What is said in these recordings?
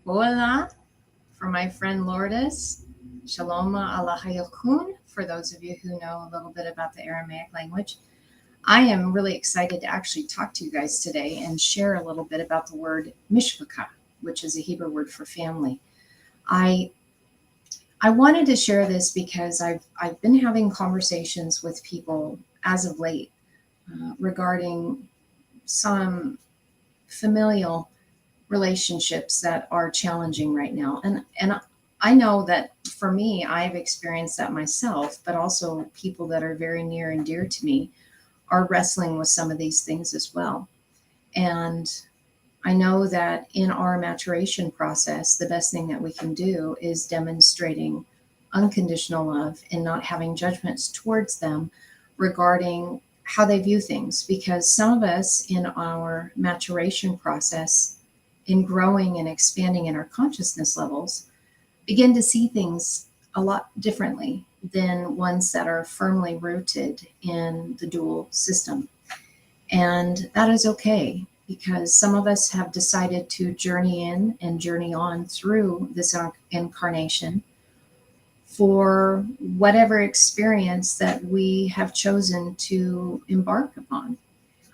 Hola for my friend Lourdes. Shlama Alahayakhoun for those of you who know a little bit about the Aramaic language. I am really excited to actually talk to you guys today and share a little bit about the word Mishpocha, which is a Hebrew word for family. I I wanted to share this because I've been having conversations with people as of late regarding some familial relationships that are challenging right now. And I know that for me, I've experienced that myself, but also people that are very near and dear to me are wrestling with some of these things as well. And I know that in our maturation process, the best thing that we can do is demonstrating unconditional love and not having judgments towards them regarding how they view things. Because some of us in our maturation process, in growing and expanding in our consciousness levels, begin to see things a lot differently than ones that are firmly rooted in the dual system. And that is okay because some of us have decided to journey in and journey on through this incarnation for whatever experience that we have chosen to embark upon.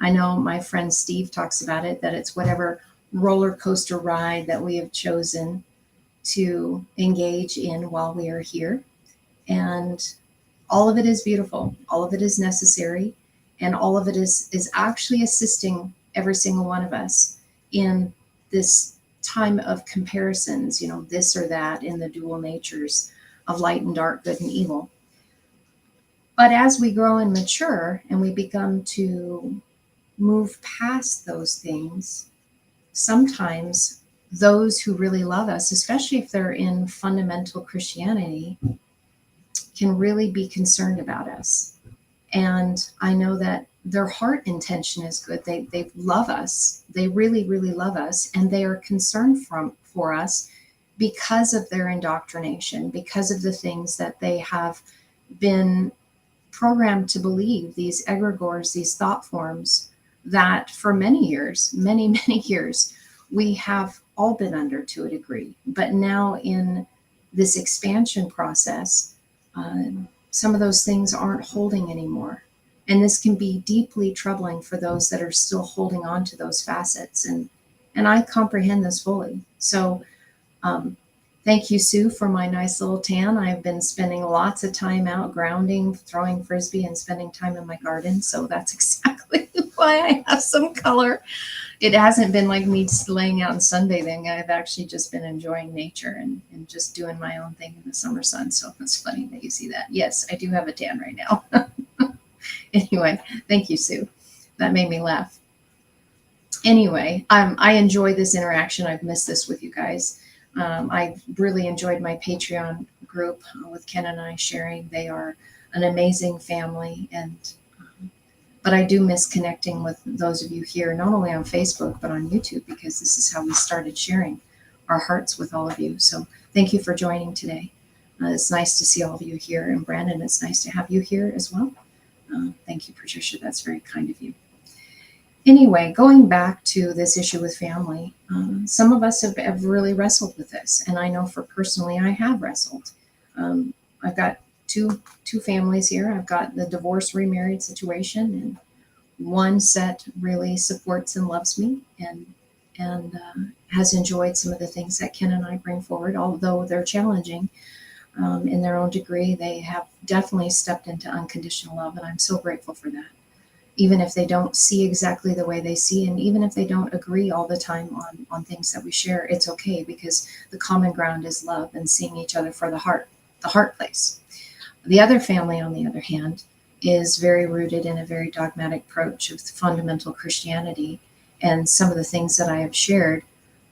I know my friend Steve talks about it, that it's whatever roller coaster ride that we have chosen to engage in while we are here. And all of it is beautiful, all of it is necessary, and all of it is actually assisting every single one of us in this time of comparisons, this or that in the dual natures of light and dark, good and evil. But as we grow and mature and we become to move past those things, sometimes those who really love us, especially if they're in fundamental Christianity, can really be concerned about us. And I know that their heart intention is good. They love us. They really, really love us. And they are concerned for us because of their indoctrination, because of the things that they have been programmed to believe, these egregores, these thought forms that for many years, many, many years, we have all been under to a degree. But now in this expansion process, some of those things aren't holding anymore. And this can be deeply troubling for those that are still holding on to those facets. And I comprehend this fully. So um, thank you, Sue, for my nice little tan. I've been spending lots of time out grounding, throwing frisbee, and spending time in my garden. So that's exactly why I have some color. It hasn't been like me just laying out and sunbathing. I've actually just been enjoying nature and just doing my own thing in the summer sun. So it's funny that you see that. Yes, I do have a tan right now. Anyway, thank you, Sue. That made me laugh. Anyway, I enjoy this interaction. I've missed this with you guys. I've really enjoyed my Patreon group with Ken and I sharing. They are an amazing family, and but I do miss connecting with those of you here, not only on Facebook but on YouTube, because this is how we started sharing our hearts with all of you. So thank you for joining today. It's nice to see all of you here, and Brandon, it's nice to have you here as well. Thank you, Patricia. That's very kind of you. Anyway, going back to this issue with family, some of us have really wrestled with this, and I know for personally, I have wrestled. I've got two families here. I've got the divorce remarried situation, and one set really supports and loves me, and has enjoyed some of the things that Ken and I bring forward, although they're challenging. In their own degree, they have definitely stepped into unconditional love, and I'm so grateful for that. Even if they don't see exactly the way they see, and even if they don't agree all the time on things that we share, it's okay because the common ground is love and seeing each other for the heart place. The other family, on the other hand, is very rooted in a very dogmatic approach of fundamental Christianity, and some of the things that I have shared,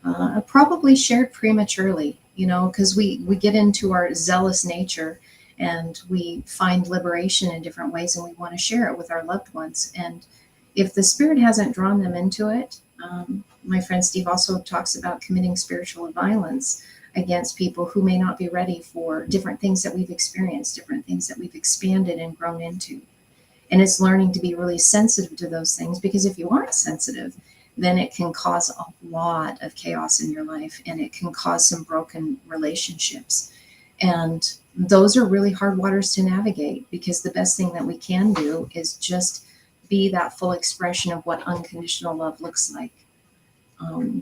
I probably shared prematurely, because we get into our zealous nature and we find liberation in different ways and we want to share it with our loved ones. And if the spirit hasn't drawn them into it, my friend Steve also talks about committing spiritual violence against people who may not be ready for different things that we've experienced, different things that we've expanded and grown into. And it's learning to be really sensitive to those things, because if you aren't sensitive, then it can cause a lot of chaos in your life, and it can cause some broken relationships. And those are really hard waters to navigate, because the best thing that we can do is just be that full expression of what unconditional love looks like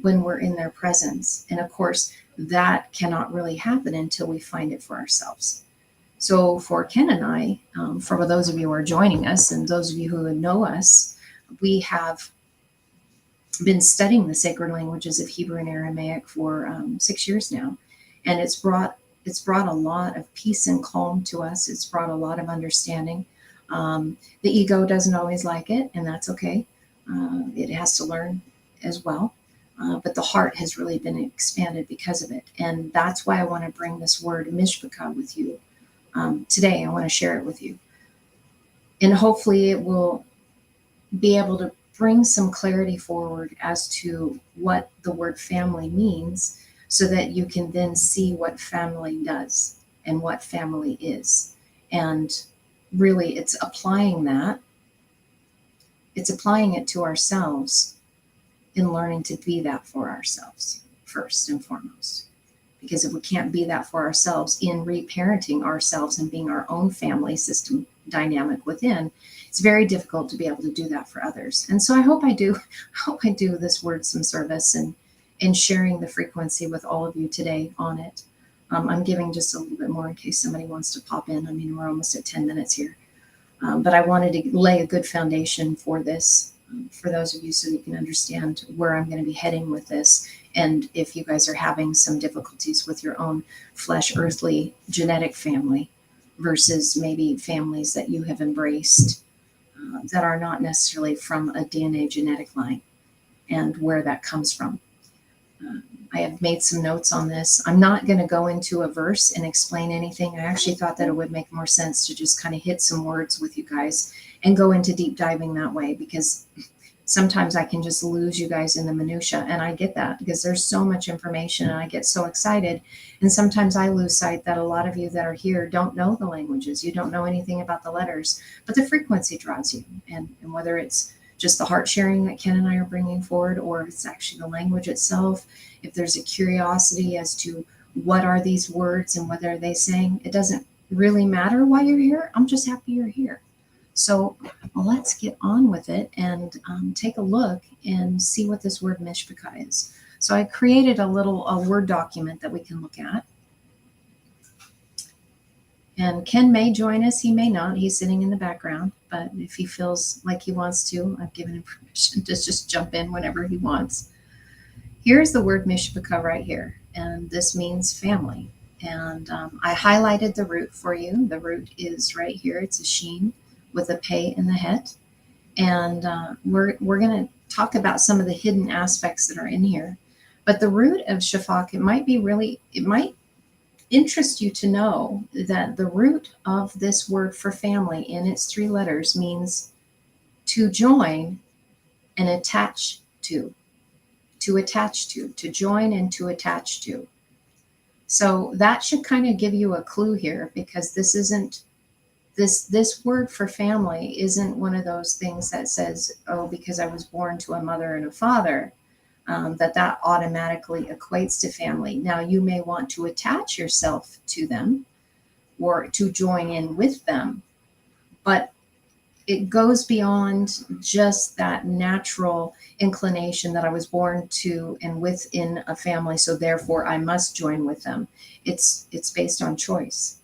when we're in their presence. And of course, that cannot really happen until we find it for ourselves. So for Ken and I, for those of you who are joining us and those of you who know us, we have been studying the sacred languages of Hebrew and Aramaic for 6 years now, and it's brought a lot of peace and calm to us. It's brought a lot of understanding. The ego doesn't always like it, and that's okay. It has to learn as well. But the heart has really been expanded because of it, and that's why I want to bring this word Mishpocha with you today. I want to share it with you, and hopefully it will be able to bring some clarity forward as to what the word family means, so that you can then see what family does and what family is. And really, it's applying it to ourselves, in learning to be that for ourselves first and foremost. Because if we can't be that for ourselves in reparenting ourselves and being our own family system dynamic within, it's very difficult to be able to do that for others. And so I hope I do this word some service, and sharing the frequency with all of you today on it. I'm giving just a little bit more in case somebody wants to pop in. I mean, we're almost at 10 minutes here. But I wanted to lay a good foundation for this, for those of you, so you can understand where I'm going to be heading with this. And if you guys are having some difficulties with your own flesh, earthly, genetic family versus maybe families that you have embraced that are not necessarily from a DNA genetic line, and where that comes from. I have made some notes on this. I'm not going to go into a verse and explain anything. I actually thought that it would make more sense to just kind of hit some words with you guys and go into deep diving that way, because sometimes I can just lose you guys in the minutia. And I get that, because there's so much information and I get so excited. And sometimes I lose sight that a lot of you that are here don't know the languages. You don't know anything about the letters, but the frequency draws you. And whether it's just the heart sharing that Ken and I are bringing forward, or if it's actually the language itself, if there's a curiosity as to what are these words and what are they saying, it doesn't really matter why you're here. I'm just happy you're here. So let's get on with it and take a look and see what this word Mishpocha is. So I created a Word document that we can look at. And Ken may join us, he may not. He's sitting in the background, but if he feels like he wants to, I've given him permission to just jump in whenever he wants. Here's the word Mishpocha right here, and this means family. And I highlighted the root for you. The root is right here. It's a sheen with a pei in the het. And we're going to talk about some of the hidden aspects that are in here. But the root of shafak, it might interest you to know that the root of this word for family in its 3 letters means to join and attach to join and to attach to. So that should kind of give you a clue here, because this word for family isn't one of those things that says, oh, because I was born to a mother and a father, that automatically equates to family. Now, you may want to attach yourself to them or to join in with them, but it goes beyond just that natural inclination that I was born to and within a family, so therefore I must join with them. It's based on choice.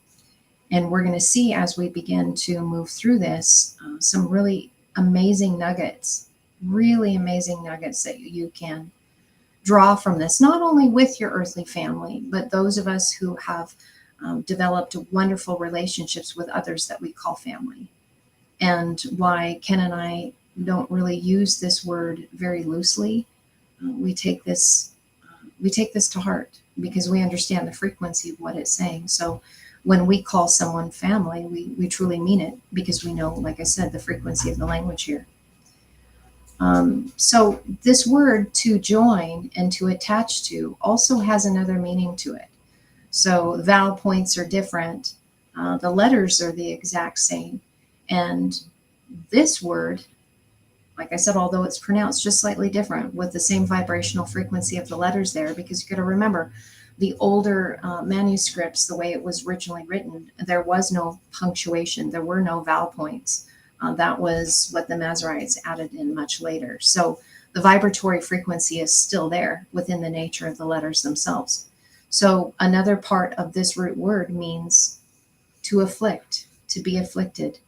And we're going to see, as we begin to move through this, some really amazing nuggets that you can draw from this, not only with your earthly family, but those of us who have developed wonderful relationships with others that we call family. And why Ken and I don't really use this word very loosely. We take this to heart, because we understand the frequency of what it's saying. So when we call someone family, we truly mean it, because we know, like I said, the frequency of the language here. So this word to join and to attach to also has another meaning to it. So vowel points are different. The letters are the exact same. And this word Like I said, although it's pronounced just slightly different with the same vibrational frequency of the letters there, because you got to remember the older manuscripts, the way it was originally written, there was no punctuation, there were no vowel points. That was what the Masoretes added in much later. So the vibratory frequency is still there within the nature of the letters themselves. So another part of this root word means to afflict, to be afflicted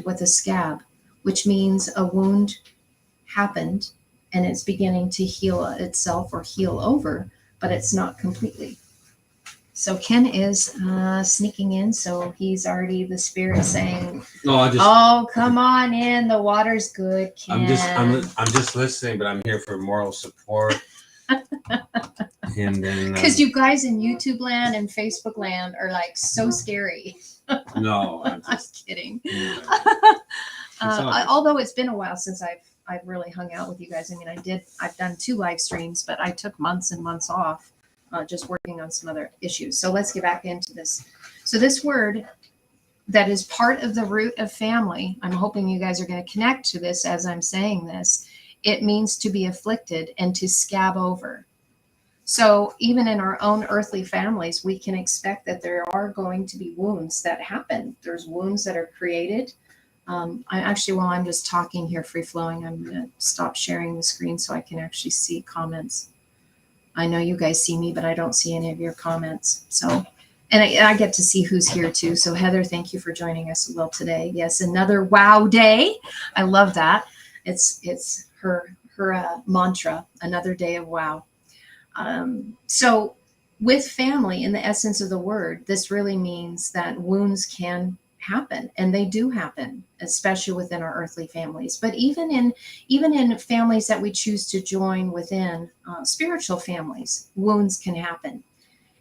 with a scab, which means a wound happened and it's beginning to heal itself or heal over, but it's not completely. So Ken is sneaking in, so he's already the spirit saying, "Oh, come on in. The water's good, Ken." I'm just listening, but I'm here for moral support. And then because you guys in YouTube land and Facebook land are like so scary. No, I'm just kidding. Yeah. Although it's been a while since I've really hung out with you guys. I mean, I've done 2 live streams, but I took months and months off, just working on some other issues. So let's get back into this. So this word that is part of the root of family, I'm hoping you guys are going to connect to this as I'm saying this. It means to be afflicted and to scab over. So even in our own earthly families, we can expect that there are going to be wounds that happen. There's wounds that are created. While I'm just talking here, free flowing, I'm going to stop sharing the screen so I can actually see comments. I know you guys see me, but I don't see any of your comments. So, and I get to see who's here too. So Heather, thank you for joining us well today. Yes, another wow day. I love that. It's her mantra, another day of wow. So with family, in the essence of the word, this really means that wounds can happen, and they do happen, especially within our earthly families. But even in families that we choose to join within, spiritual families, wounds can happen.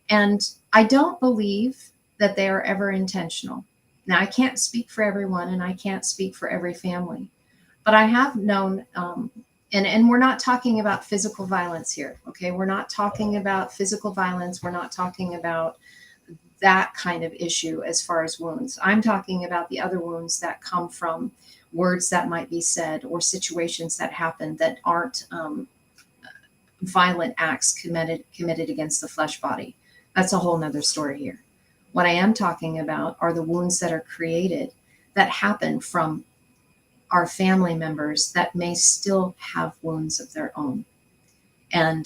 And I don't believe that they are ever intentional. Now, I can't speak for everyone, and I can't speak for every family, but I have known, and we're not talking about physical violence here, okay? We're not talking about physical violence. We're not talking about that kind of issue as far as wounds. I'm talking about the other wounds that come from words that might be said or situations that happen that aren't violent acts committed against the flesh body. That's a whole nother story here. What I am talking about are the wounds that are created that happen from our family members that may still have wounds of their own. And,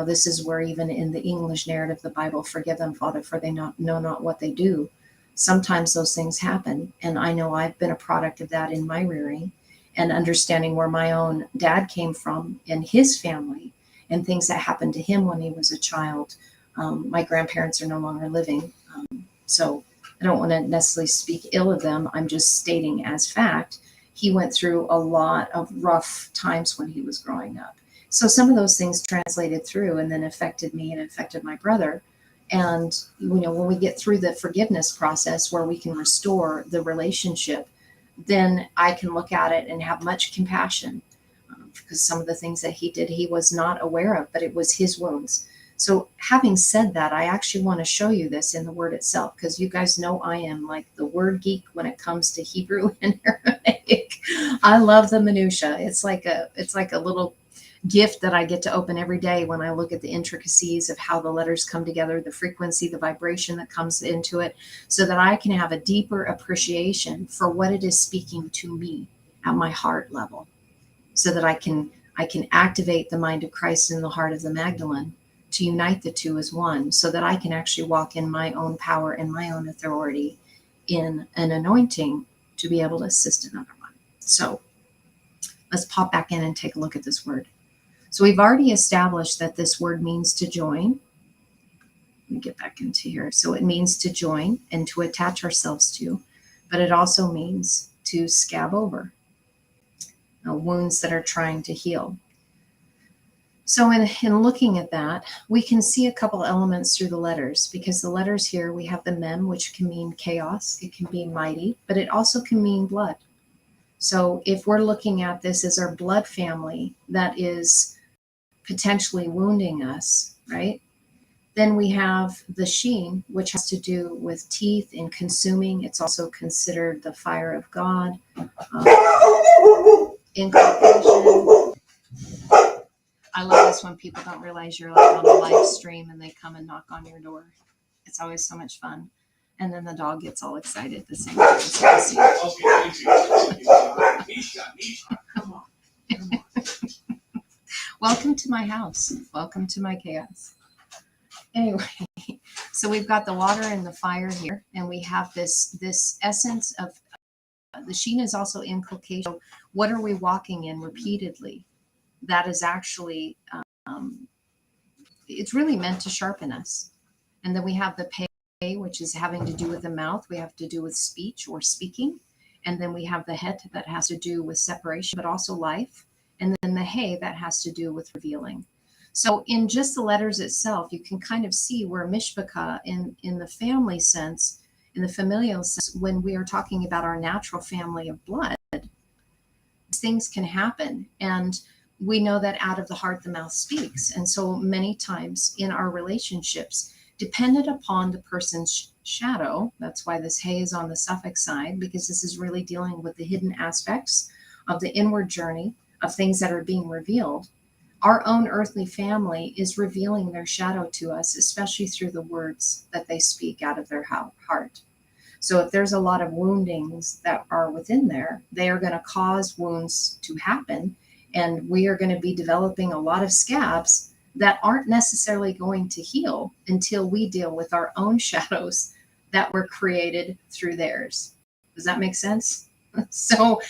this is where even in the English narrative, the Bible, forgive them, Father, for they know not what they do. Sometimes those things happen. And I know I've been a product of that in my rearing and understanding where my own dad came from and his family and things that happened to him when he was a child. My grandparents are no longer living. So I don't want to necessarily speak ill of them. I'm just stating as fact, he went through a lot of rough times when he was growing up. So some of those things translated through and then affected me and affected my brother. And, when we get through the forgiveness process where we can restore the relationship, then I can look at it and have much compassion because some of the things that he did, he was not aware of, but it was his wounds. So having said that, I actually want to show you this in the word itself, because you guys know I am like the word geek when it comes to Hebrew and Aramaic. I love the minutia. It's like a little gift that I get to open every day when I look at the intricacies of how the letters come together, the frequency, the vibration that comes into it, so that I can have a deeper appreciation for what it is speaking to me at my heart level, so that I can activate the mind of Christ in the heart of the Magdalene to unite the two as one, so that I can actually walk in my own power and my own authority in an anointing to be able to assist another one. So let's pop back in and take a look at this word. So we've already established that this word means to join. Let me get back into here. So it means to join and to attach ourselves to, but it also means to scab over wounds that are trying to heal. So in looking at that, we can see a couple elements through the letters, because the letters here, we have the mem, which can mean chaos. It can be mighty, but it also can mean blood. So if we're looking at this as our blood family that is potentially wounding us, right? Then we have the sheen, which has to do with teeth and consuming. It's also considered the fire of God. inculcation. I love this when people don't realize you're like on a live stream and they come and knock on your door. It's always so much fun. And then the dog gets all excited at the same time. Welcome to my house. Welcome to my chaos. Anyway, so we've got the water and the fire here, and we have this essence of the Sheen is also inculcation. So what are we walking in repeatedly? That is actually, it's really meant to sharpen us. And then we have the pei, which is having to do with the mouth. We have to do with speech or speaking. And then we have the het that has to do with separation, but also life. And then the hei that has to do with revealing. So in just the letters itself, you can kind of see where Mishpocha in the family sense, in the familial sense, when we are talking about our natural family of blood, things can happen. And we know that out of the heart, the mouth speaks. And so many times in our relationships, dependent upon the person's shadow, that's why this hei is on the suffix side, because this is really dealing with the hidden aspects of the inward journey of things that are being revealed. Our own earthly family is revealing their shadow to us, especially through the words that they speak out of their heart. So if there's a lot of woundings that are within there, they are going to cause wounds to happen. And we are going to be developing a lot of scabs that aren't necessarily going to heal until we deal with our own shadows that were created through theirs. Does that make sense? So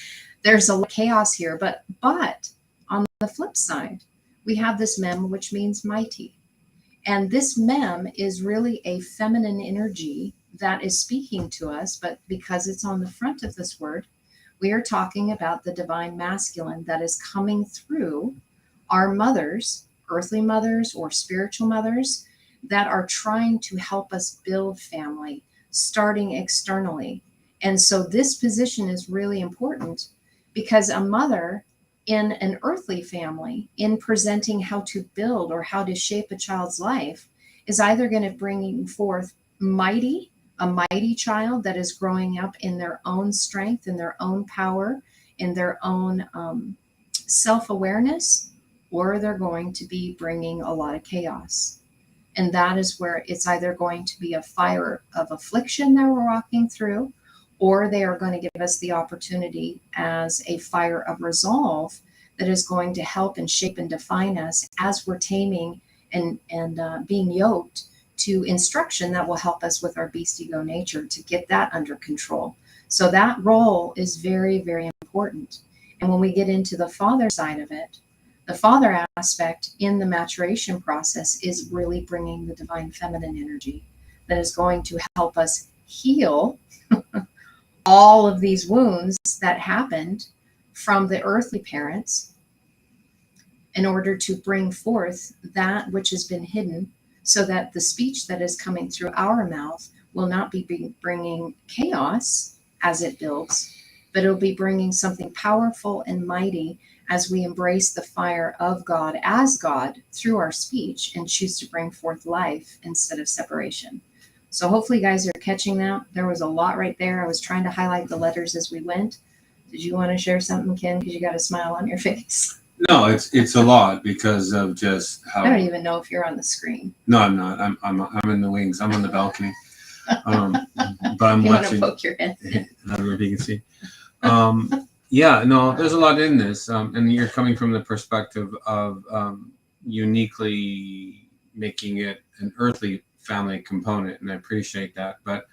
there's a lot of chaos here, but on the flip side, we have this mem, which means mighty. And this mem is really a feminine energy that is speaking to us, but because it's on the front of this word, we are talking about the divine masculine that is coming through our mothers, earthly mothers or spiritual mothers, that are trying to help us build family, starting externally. And so this position is really important because a mother in an earthly family, in presenting how to build or how to shape a child's life, is either going to bring forth a mighty child that is growing up in their own strength, in their own power, in their own self-awareness, or they're going to be bringing a lot of chaos. And that is where it's either going to be a fire of affliction that we're walking through, or they are going to give us the opportunity as a fire of resolve that is going to help and shape and define us as we're taming and being yoked to instruction that will help us with our beast ego nature to get that under control. So that role is very, very important. And when we get into the father side of it, the father aspect in the maturation process is really bringing the divine feminine energy that is going to help us heal all of these wounds that happened from the earthly parents in order to bring forth that which has been hidden, so that the speech that is coming through our mouth will not be bringing chaos as it builds, but it'll be bringing something powerful and mighty as we embrace the fire of God as God through our speech and choose to bring forth life instead of separation. So hopefully you guys are catching that. There was a lot right there. I was trying to highlight the letters as we went. Did you want to share something, Ken? Because you got a smile on your face. No, it's a lot because of just how. I don't even know if you're on the screen. No, I'm not. I'm in the wings. I'm on the balcony. But I'm You watching. Want to poke your head? I don't know if you can see. Yeah, no, there's a lot in this, and you're coming from the perspective of uniquely making it an earthly family component, and I appreciate that. But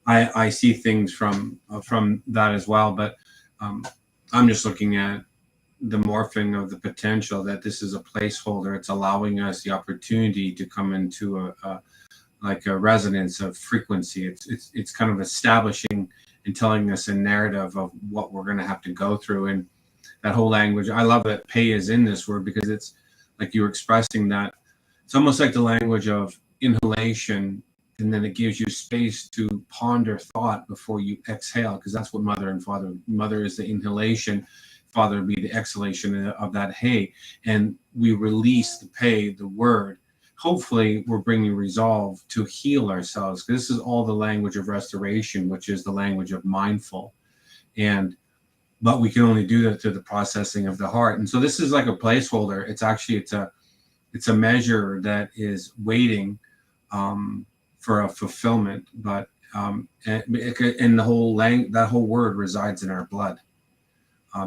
I see things from that as well. But I'm just looking at the morphing of the potential that this is a placeholder. It's allowing us the opportunity to come into a resonance of frequency. It's kind of establishing and telling us a narrative of what we're going to have to go through. And that whole language, I love that pei is in this word, because it's like you were expressing that. It's almost like the language of inhalation, and then it gives you space to ponder thought before you exhale, because that's what mother and father. Mother is the inhalation, father would be the exhalation of that hei. And we release the pei, the word. Hopefully we're bringing resolve to heal ourselves. This is all the language of restoration, which is the language of mindful. And but we can only do that through the processing of the heart. And so this is like a placeholder. It's a measure that is waiting for a fulfillment, but and that whole word resides in our blood.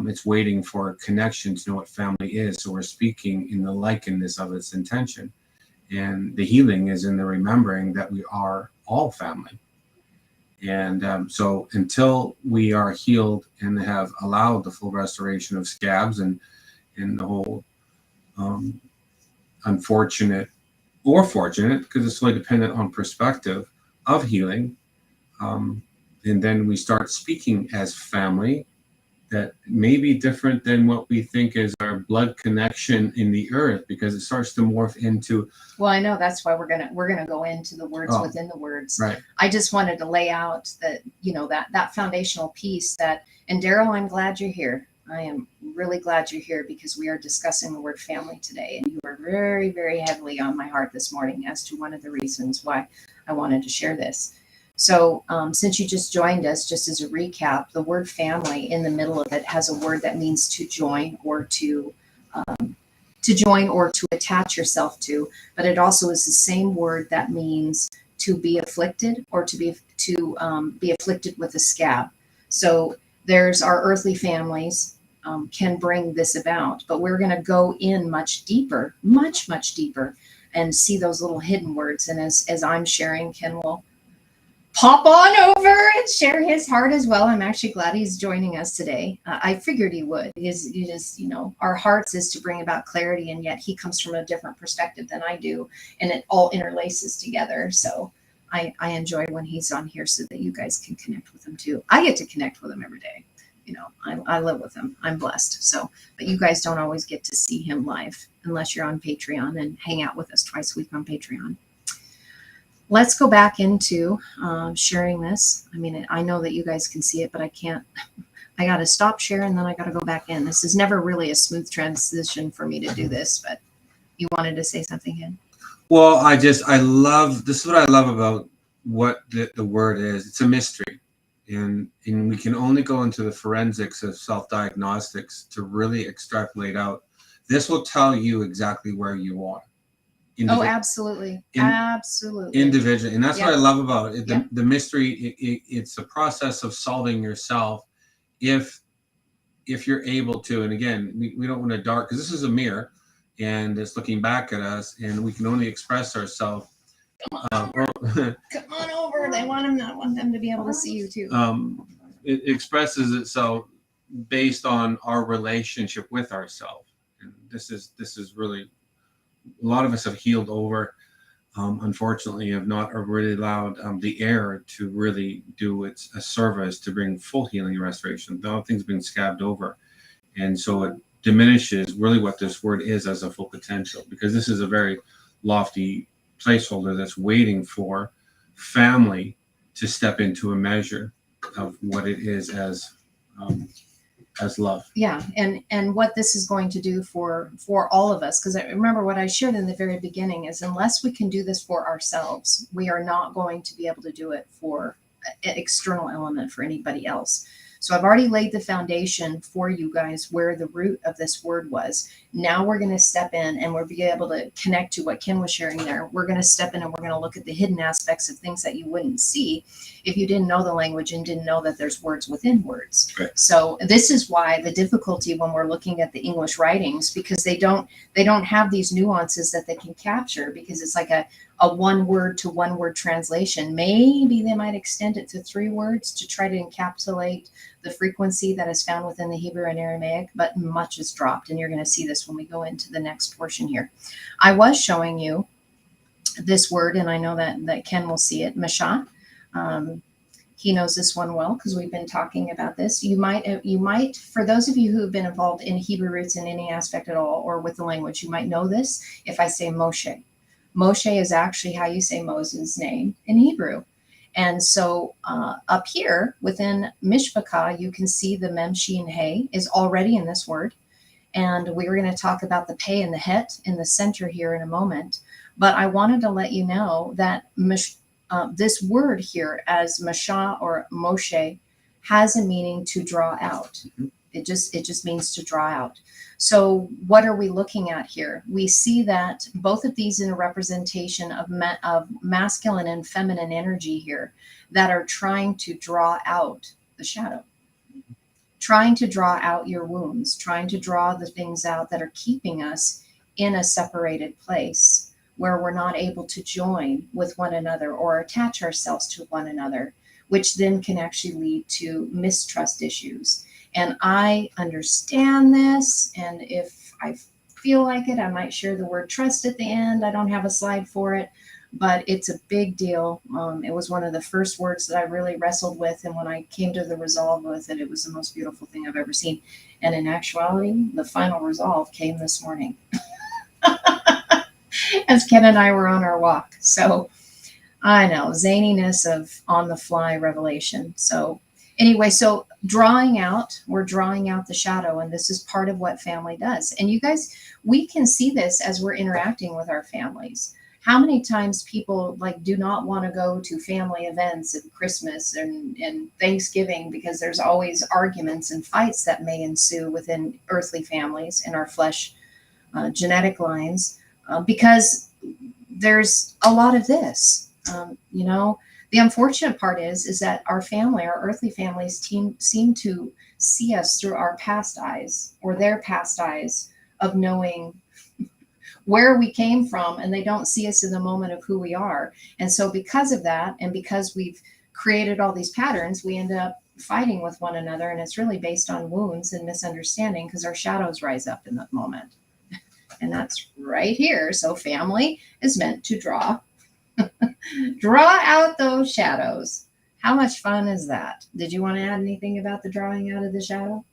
It's waiting for a connection to know what family is. So we're speaking in the likeness of its intention. And the healing is in the remembering that we are all family. And so until we are healed and have allowed the full restoration of scabs and the whole unfortunate or fortunate, because it's really dependent on perspective of healing, and then we start speaking as family, that may be different than what we think is our blood connection in the earth, because it starts to morph into. Well, I know that's why we're gonna go into the words within the words. Right. I just wanted to lay out that, that foundational piece that, and Daryl, I'm glad you're here. I am really glad you're here, because we are discussing the word family today, and you are very, very heavily on my heart this morning as to one of the reasons why I wanted to share this. So since you just joined us, just as a recap, the word family in the middle of it has a word that means to join or to attach yourself to, but it also is the same word that means to be afflicted or to be afflicted with a scab. So there's our earthly families can bring this about, but we're going to go in much deeper, much deeper, and see those little hidden words. And as I'm sharing, Ken will pop on over and share his heart as well. I'm actually glad he's joining us today. I figured he would. Our hearts is to bring about clarity, and yet he comes from a different perspective than I do, and it all interlaces together. So I enjoy when he's on here so that you guys can connect with him too. I get to connect with him every day. I live with him. I'm blessed. So, but you guys don't always get to see him live unless you're on Patreon and hang out with us twice a week on Patreon. Let's go back into sharing this. I mean, I know that you guys can see it, but I can't. I got to stop sharing, and then I got to go back in. This is never really a smooth transition for me to do this, but you wanted to say something, Ken? Well, this is what I love about what the word is. It's a mystery. And we can only go into the forensics of self-diagnostics to really extrapolate out. This will tell you exactly where you are. Absolutely. Absolutely. Individually. And that's what I love about it. The mystery, it's a process of solving yourself if you're able to. And again, we don't want to dark, because this is a mirror and it's looking back at us, and we can only express ourselves. Come on over. I want them to be able to see you too. It expresses itself based on our relationship with ourselves. And this is really, a lot of us have healed over, unfortunately have not really allowed the air to really do a service to bring full healing and restoration. The other things being scabbed over. And so it diminishes really what this word is as a full potential, because this is a very lofty placeholder that's waiting for family to step into a measure of what it is as love. Yeah, and what this is going to do for all of us, because I remember what I shared in the very beginning is, unless we can do this for ourselves, we are not going to be able to do it for an external element for anybody else. So I've already laid the foundation for you guys where the root of this word was. Now we're going to step in and we'll be able to connect to what Ken was sharing there. We're going to step in and we're going to look at the hidden aspects of things that you wouldn't see if you didn't know the language and didn't know that there's words within words. Right. So this is why the difficulty when we're looking at the English writings, because they don't have these nuances that they can capture, because it's like a one word to one word translation. Maybe they might extend it to 3 words to try to encapsulate the frequency that is found within the Hebrew and Aramaic, but much is dropped. And you're going to see this when we go into the next portion here. I was showing you this word, and I know that Ken will see it, Mashah. He knows this one well because we've been talking about this. You might, for those of you who have been involved in Hebrew roots in any aspect at all, or with the language, you might know this if I say Moshe. Moshe is actually how you say Moses' name in Hebrew. And so up here within Mishpocha, you can see the Mem, Shin, He is already in this word. And we're going to talk about the Pei and the Het in the center here in a moment. But I wanted to let you know that this word here as Mashah or Moshe has a meaning to draw out. It just means to draw out. So what are we looking at here? We see that both of these in a representation of masculine and feminine energy here that are trying to draw out the shadow, trying to draw out your wounds, trying to draw the things out that are keeping us in a separated place where we're not able to join with one another or attach ourselves to one another, which then can actually lead to mistrust issues. And I understand this, and if I feel like it, I might share the word trust at the end. I don't have a slide for it, but it's a big deal. It was one of the first words that I really wrestled with, and when I came to the resolve with it, it was the most beautiful thing I've ever seen. And in actuality, the final resolve came this morning as Ken and I were on our walk. So I know, zaniness of on the fly revelation. So anyway, so we're drawing out the shadow, and this is part of what family does. And you guys, we can see this as we're interacting with our families. How many times people do not want to go to family events and Christmas and Thanksgiving because there's always arguments and fights that may ensue within earthly families in our flesh genetic lines because there's a lot of this. The unfortunate part is that our earthly families seem to see us through our past eyes or their past eyes of knowing where we came from, and they don't see us in the moment of who we are. And so because of that, and because we've created all these patterns, we end up fighting with one another, and it's really based on wounds and misunderstanding because our shadows rise up in that moment. And that's right here. So family is meant to draw out those shadows. How much fun is that? Did you want to add anything about the drawing out of the shadow?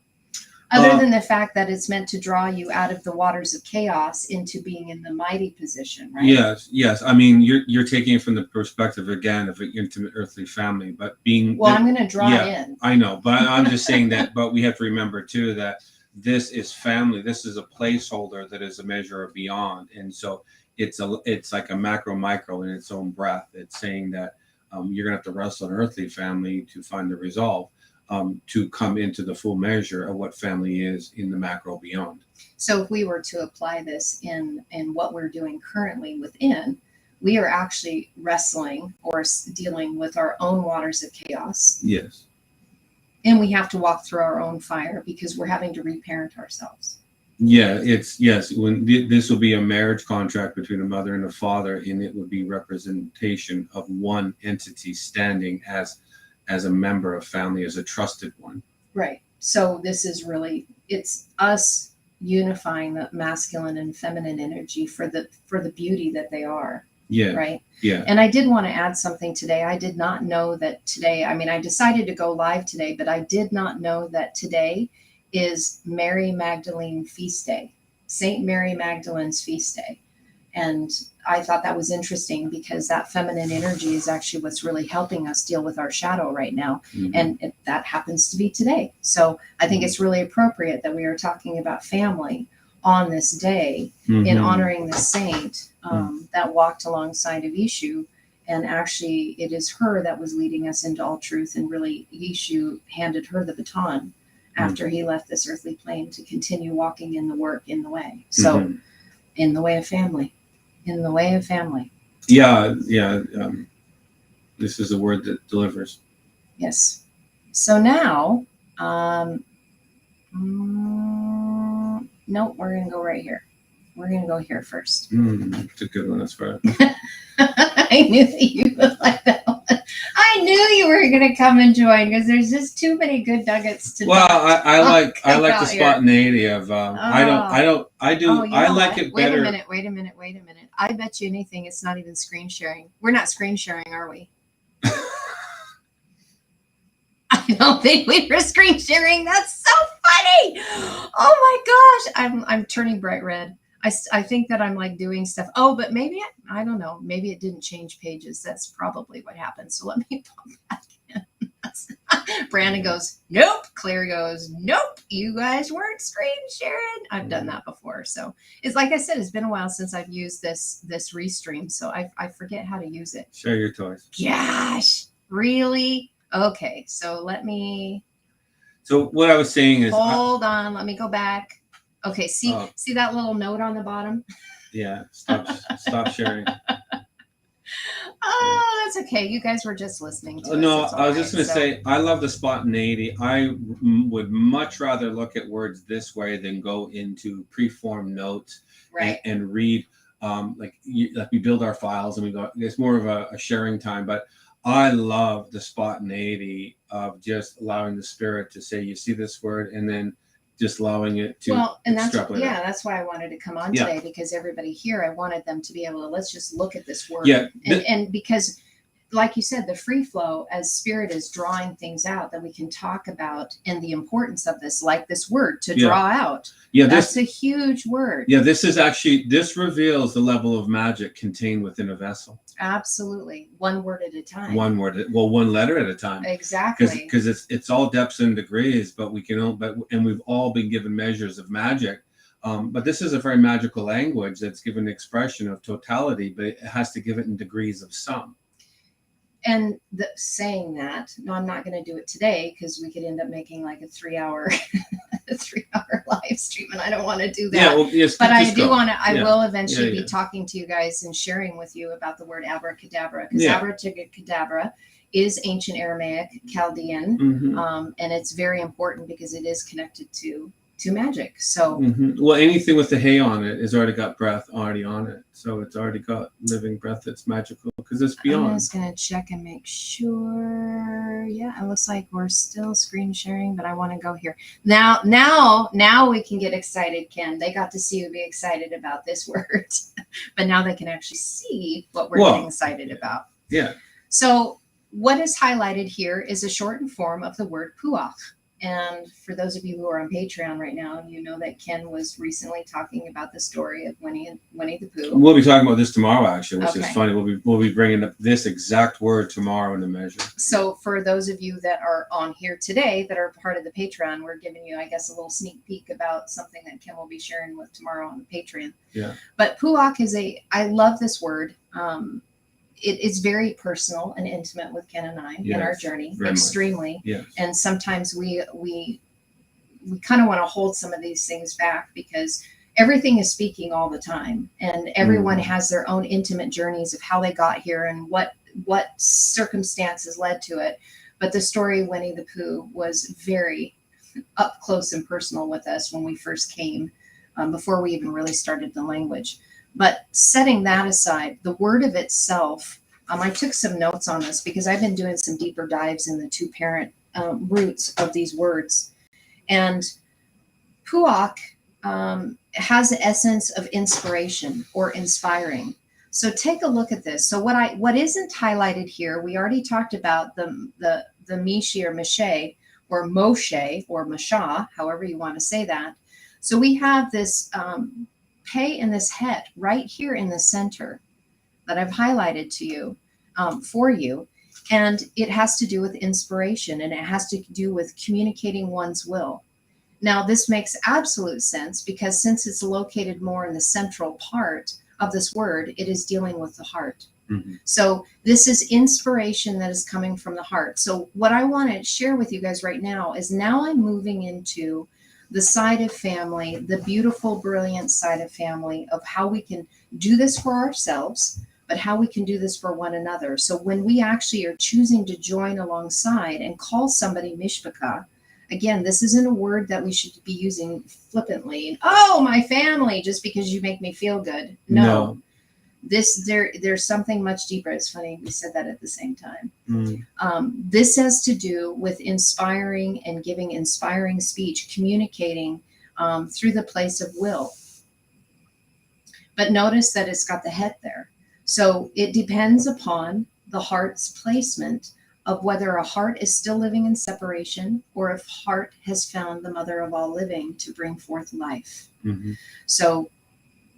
Other than the fact that it's meant to draw you out of the waters of chaos into being in the mighty position, right? Yes. I mean, you're taking it from the perspective again of an intimate earthly family, but I'm going to draw it in. I know, but I'm just saying that. But we have to remember too that this is family. This is a placeholder that is a measure of beyond, and so it's like a macro micro in its own breath. It's saying that you're gonna have to wrestle an earthly family to find the resolve. To come into the full measure of what family is in the macro beyond. So if we were to apply this in what we're doing currently within, we are actually wrestling or dealing with our own waters of chaos. Yes. And we have to walk through our own fire because we're having to reparent ourselves. Yeah, when this will be a marriage contract between a mother and a father, and it would be representation of one entity standing as a member of family, as a trusted one. Right. So this is really, it's us unifying the masculine and feminine energy for the beauty that they are. Yeah. Right. Yeah. And I did want to add something today. I did not know that today, I decided to go live today, but I did not know that today is Mary Magdalene feast day, Saint Mary Magdalene's feast day. And I thought that was interesting because that feminine energy is actually what's really helping us deal with our shadow right now. Mm-hmm. And that happens to be today. So I think it's really appropriate that we are talking about family on this day in honoring the saint that walked alongside of Yeshu. And actually, it is her that was leading us into all truth. And really, Yeshu handed her the baton after he left this earthly plane to continue walking in the work, in the way. So in the way of family. In the way of family. Yeah. This is a word that delivers. Yes. So now, no, we're going to go right here. We're going to go here first. It's a good one. That's right. I knew that you would like that one. I knew you were going to come and join because there's just too many good nuggets to. Well, I like the spontaneity of. I like it better. Wait a minute. I bet you anything it's not even screen sharing. We're not screen sharing, are we? I don't think we were screen sharing. That's so funny. Oh my gosh, I'm turning bright red. I think that I'm like doing stuff. Oh, but maybe I don't know. Maybe it didn't change pages. That's probably what happened. So let me pop back in. Brandon goes, nope. Claire goes, nope. You guys weren't screen sharing. I've done that before. So it's like I said, it's been a while since I've used this Restream. So I forget how to use it. Share your toys. Gosh, really? Okay. So let me. So what I was saying is, Hold on, let me go back. Okay, see that little note on the bottom? yeah, stop sharing. Oh, that's okay. You guys were just listening to us. No, It's all I was right. just going to say, I love the spontaneity. I would much rather look at words this way than go into preformed notes right. and read, like we build our files and we go, it's more of a sharing time. But I love the spontaneity of just allowing the spirit to say, you see this word, and then just allowing it to extrapolate. That's why I wanted to come on today, because everybody here, I wanted them to be able to, let's just look at this word. Yeah. And because, like you said, the free flow, as spirit is drawing things out that we can talk about, and the importance of this, like this word, to draw out. Yeah, that's a huge word. Yeah, this reveals the level of magic contained within a vessel. Absolutely. One word at a time. One letter at a time. Exactly. Because it's all depths and degrees, but we've all been given measures of magic. But this is a very magical language that's given expression of totality, but it has to give it in degrees of sum. And saying that, no, I'm not going to do it today, because we could end up making like a 3-hour live stream, and I don't want to do that. Yeah, well, yes, but I do want to. I will eventually be talking to you guys and sharing with you about the word abracadabra, because abracadabra is ancient Aramaic, Chaldean, and it's very important because it is connected to magic. So well, anything with the hay on it has already got breath already on it, so it's already got living breath that's magical, because it's beyond. I'm just gonna check and make sure. Yeah, it looks like we're still screen sharing, but I want to go here now. We can get excited, Ken. They got to see you be excited about this word, but now they can actually see what we're getting excited about. Yeah. So what is highlighted here is a shortened form of the word puach. And for those of you who are on Patreon right now, you know that Ken was recently talking about the story of Winnie the Pooh. We'll be talking about this tomorrow, actually, which is funny. We'll be bringing up this exact word tomorrow in the measure. So for those of you that are on here today that are part of the Patreon, we're giving you, I guess, a little sneak peek about something that Ken will be sharing with tomorrow on the Patreon. Yeah. But puach I love this word. It is very personal and intimate with Ken and I in our journey, extremely. Yes. And sometimes we kind of want to hold some of these things back, because everything is speaking all the time, and everyone has their own intimate journeys of how they got here and what circumstances led to it. But the story of Winnie the Pooh was very up close and personal with us when we first came, before we even really started the language. But setting that aside, the word of itself, I took some notes on this because I've been doing some deeper dives in the two parent roots of these words. And puach has the essence of inspiration or inspiring. So take a look at this. So what isn't highlighted here, we already talked about the Mishi or Mishe or Moshe or Mashah, however you want to say that. So we have this pei and this het right here in the center that I've highlighted to you, for you. And it has to do with inspiration, and it has to do with communicating one's will. Now, this makes absolute sense, because since it's located more in the central part of this word, it is dealing with the heart. So this is inspiration that is coming from the heart. So what I want to share with you guys right now is, now I'm moving into the side of family, the beautiful, brilliant side of family, of how we can do this for ourselves, but how we can do this for one another. So when we actually are choosing to join alongside and call somebody Mishpocha, again, this isn't a word that we should be using flippantly. Oh, my family, just because you make me feel good. No. There's something much deeper. It's funny we said that at the same time. This has to do with inspiring and giving inspiring speech, communicating through the place of will. But notice that it's got the het there. So it depends upon the heart's placement of whether a heart is still living in separation, or if heart has found the mother of all living to bring forth life. So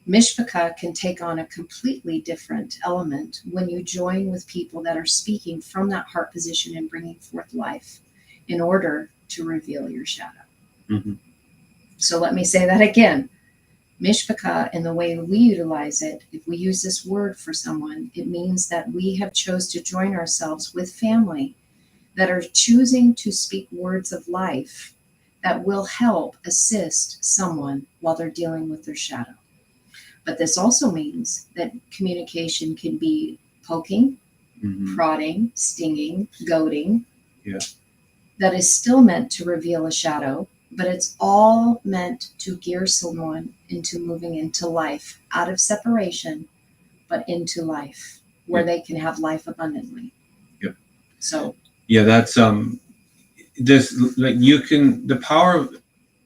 Mishpocha can take on a completely different element when you join with people that are speaking from that heart position and bringing forth life in order to reveal your shadow. So let me say that again. Mishpocha, in the way we utilize it, if we use this word for someone, it means that we have chose to join ourselves with family that are choosing to speak words of life that will help assist someone while they're dealing with their shadow. But this also means that communication can be poking, prodding, stinging, goading. Yeah. That is still meant to reveal a shadow, but it's all meant to gear someone into moving into life, out of separation, but into life, where they can have life abundantly. Yep. So. Yeah, that's this, like, you can, the power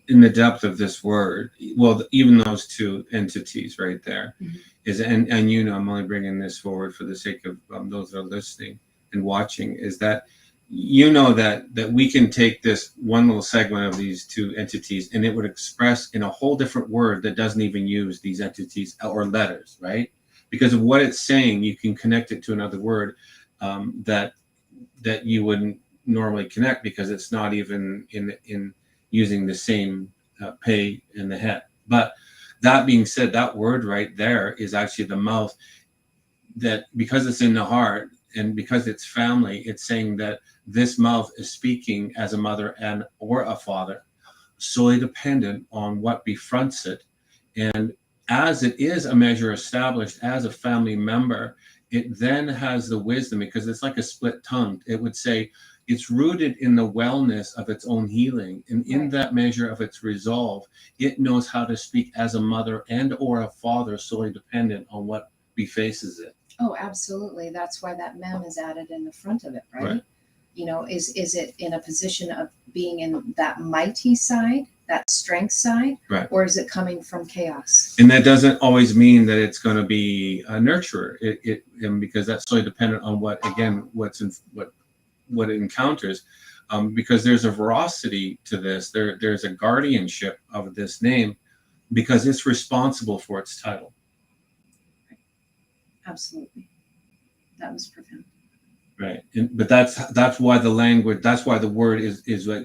in the depth of this word, well, even those two entities right there is, and I'm only bringing this forward for the sake of those that are listening and watching, is that that we can take this one little segment of these two entities and it would express in a whole different word that doesn't even use these entities or letters, right? Because of what it's saying, you can connect it to another word that you wouldn't normally connect, because it's not even in using the same pay in the head. But that being said, that word right there is actually the mouth, that because it's in the heart and because it's family, it's saying that this mouth is speaking as a mother and or a father, solely dependent on what befronts it. And as it is a measure established as a family member, it then has the wisdom, because it's like a split tongue. It would say it's rooted in the wellness of its own healing. And in that measure of its resolve, it knows how to speak as a mother and or a father, solely dependent on what befaces it. Oh, absolutely. That's why that mem is added in the front of it, right? Is it in a position of being in that mighty side, that strength side, right, or is it coming from chaos? And that doesn't always mean that it's going to be a nurturer. Because that's solely dependent on what it encounters. Because there's a veracity to this. There's a guardianship of this name, because it's responsible for its title. Absolutely. That was profound. Right. But that's why the language, that's why the word is like,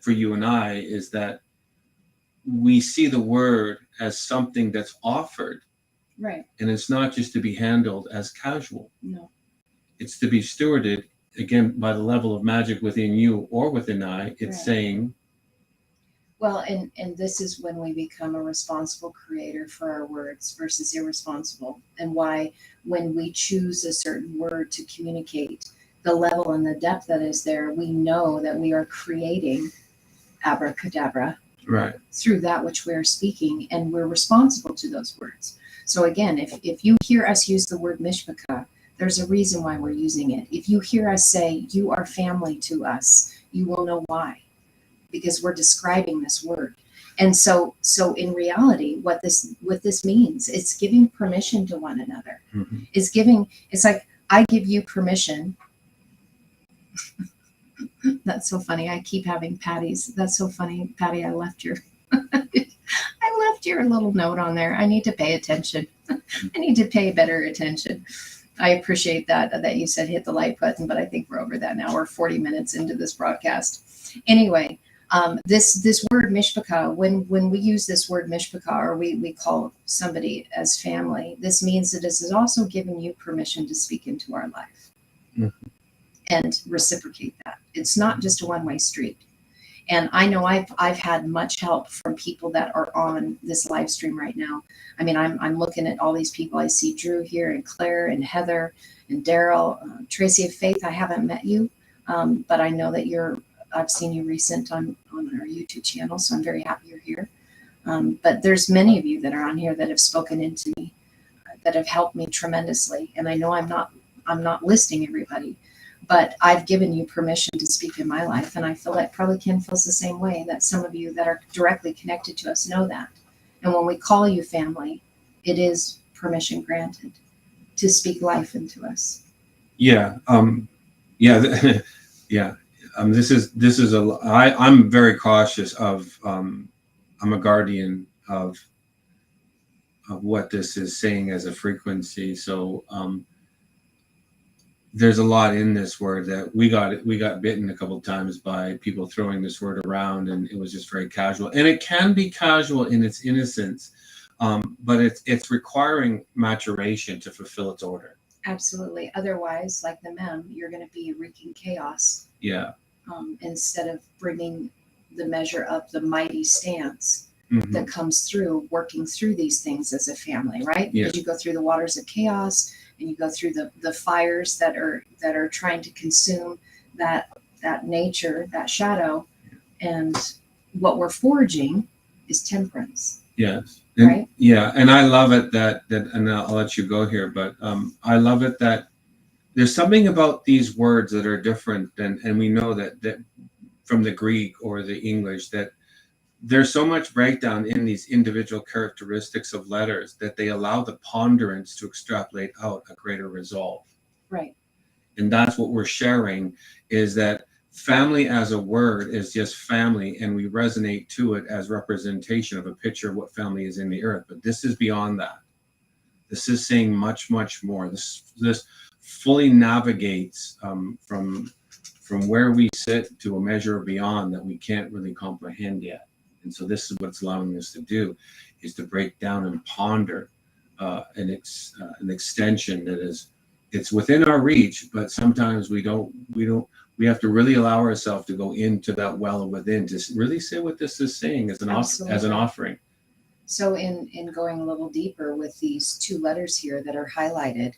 for you and I, is that we see the word as something that's offered. Right. And it's not just to be handled as casual. No. It's to be stewarded, again, by the level of magic within you or within I. It's saying. Well, and this is when we become a responsible creator for our words versus irresponsible. And why, when we choose a certain word to communicate, the level and the depth that is there, we know that we are creating abracadabra through that which we are speaking, and we're responsible to those words. So again, if you hear us use the word Mishpocha, there's a reason why we're using it. If you hear us say, you are family to us, you will know why. Because we're describing this word. And so in reality, what this means, it's giving permission to one another. It's like, I give you permission. That's so funny. I keep having Patty's. That's so funny. Patty, I left your little note on there. I need to pay attention. I need to pay better attention. I appreciate that you said hit the like button, but I think we're over that now. We're 40 minutes into this broadcast. Anyway, this word Mishpocha, when we use this word Mishpocha, or we call somebody as family, this means that this is also giving you permission to speak into our life and reciprocate that. It's not just a one-way street. And I know I've had much help from people that are on this live stream right now. I mean, I'm looking at all these people. I see Drew here, and Claire, and Heather, and Daryl, Tracy of Faith. I haven't met you, but I know that I've seen you recent on our YouTube channel, so I'm very happy you're here. But there's many of you that are on here that have spoken into me, that have helped me tremendously. And I know I'm not listing everybody, but I've given you permission to speak in my life. And I feel like probably Ken feels the same way, that some of you that are directly connected to us know that. And when we call you family, it is permission granted to speak life into us. Yeah. Yeah. I'm very cautious of, I'm a guardian of what this is saying as a frequency. So, there's a lot in this word that we got bitten a couple of times by people throwing this word around, and it was just very casual. And it can be casual in its innocence, but it's requiring maturation to fulfill its order. Absolutely. Otherwise, like the mem, you're going to be wreaking chaos. Yeah. Instead of bringing the measure of the mighty stance that comes through working through these things as a family, right? Yeah. As you go through the waters of chaos and you go through the fires that are trying to consume that nature, that shadow, and what we're forging is temperance. Yes. And, right? Yeah, and I love it that and I'll let you go here, but I love it that there's something about these words that are different, and we know that from the Greek or the English, that there's so much breakdown in these individual characteristics of letters that they allow the ponderance to extrapolate out a greater resolve. Right. And that's what we're sharing, is that family as a word is just family, and we resonate to it as representation of a picture of what family is in the earth. But this is beyond that. This is saying much, much more. This fully navigates from where we sit to a measure beyond that we can't really comprehend yet. And so this is what's allowing us to do, is to break down and ponder an extension that is, it's within our reach, but sometimes we have to really allow ourselves to go into that well within to really say what this is saying as an offering. So in going a little deeper with these two letters here that are highlighted,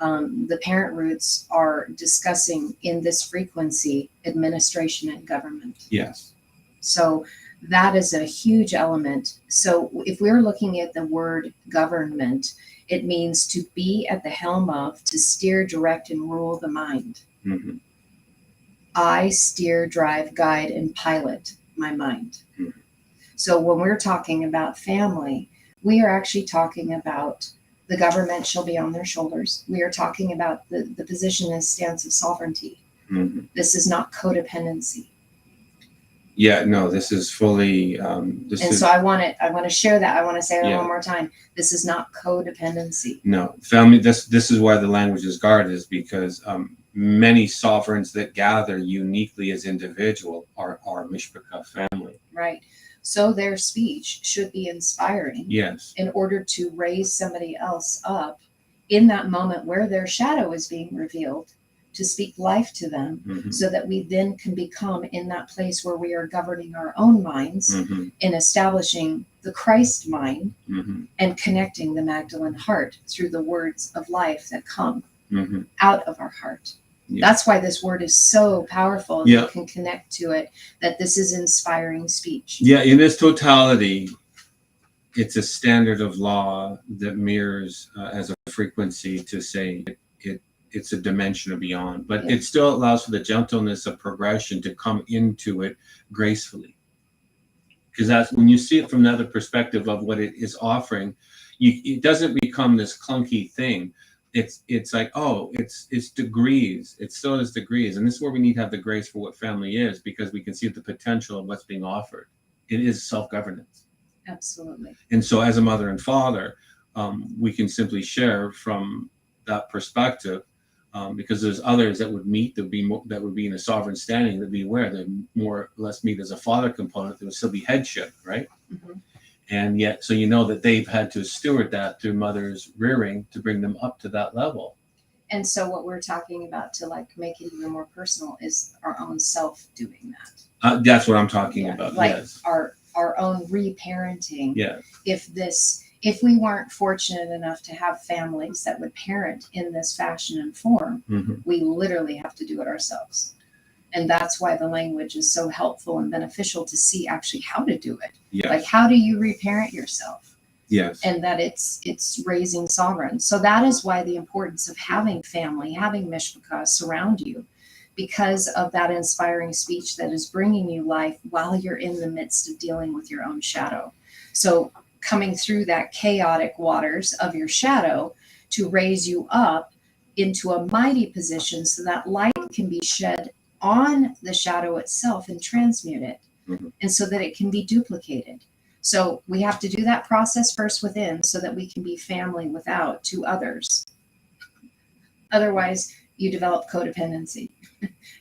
the parent roots are discussing in this frequency administration and government. Yes. So that is a huge element. So if we're looking at the word government, it means to be at the helm of, to steer, direct, and rule the mind. Mm-hmm. I steer, drive, guide, and pilot my mind. Mm-hmm. So when we're talking about family, we are actually talking about the government shall be on their shoulders. We are talking about the position and stance of sovereignty. Mm-hmm. This is not codependency. Yeah, no, this is fully. So I want to share that. I want to say that one more time. This is not codependency. No, family. This is why the language is guarded, is because many sovereigns that gather uniquely as individual are Mishpocha family. Right. So their speech should be inspiring. Yes. In order to raise somebody else up in that moment where their shadow is being revealed, to speak life to them, mm-hmm. so that we then can become in that place where we are governing our own minds, mm-hmm. in establishing the Christ mind, mm-hmm. and connecting the Magdalene heart through the words of life that come mm-hmm. out of our heart. Yeah. That's why this word is so powerful. Yeah. You can connect to it, that this is inspiring speech. Yeah, in its totality, it's a standard of law that mirrors as a frequency to say it's a dimension of beyond, but it still allows for the gentleness of progression to come into it gracefully. Because that's when you see it from another perspective of what it is offering, it doesn't become this clunky thing. It's like, oh, it's degrees. It still is degrees, and this is where we need to have the grace for what family is, because we can see the potential of what's being offered. It is self-governance. Absolutely. And so, as a mother and father, we can simply share from that perspective. Because there's others that would be in a sovereign standing, that be aware that more or less meet as a father component, there would still be headship, right? Mm-hmm. And yet, so you know that they've had to steward that through mother's rearing to bring them up to that level. And so what we're talking about, to like make it even more personal, is our own self doing that. That's what I'm talking about. Like yes. our own reparenting. Yeah. If we weren't fortunate enough to have families that would parent in this fashion and form, mm-hmm. we literally have to do it ourselves. And that's why the language is so helpful and beneficial, to see actually how to do it. Yes. Like, how do you reparent yourself? Yes. And that it's raising sovereigns. So that is why the importance of having family, having Mishpocha surround you, because of that inspiring speech that is bringing you life while you're in the midst of dealing with your own shadow. So coming through that chaotic waters of your shadow to raise you up into a mighty position, so that light can be shed on the shadow itself and transmute it, mm-hmm. and so that it can be duplicated. So we have to do that process first within, so that we can be family without to others. Otherwise, you develop codependency.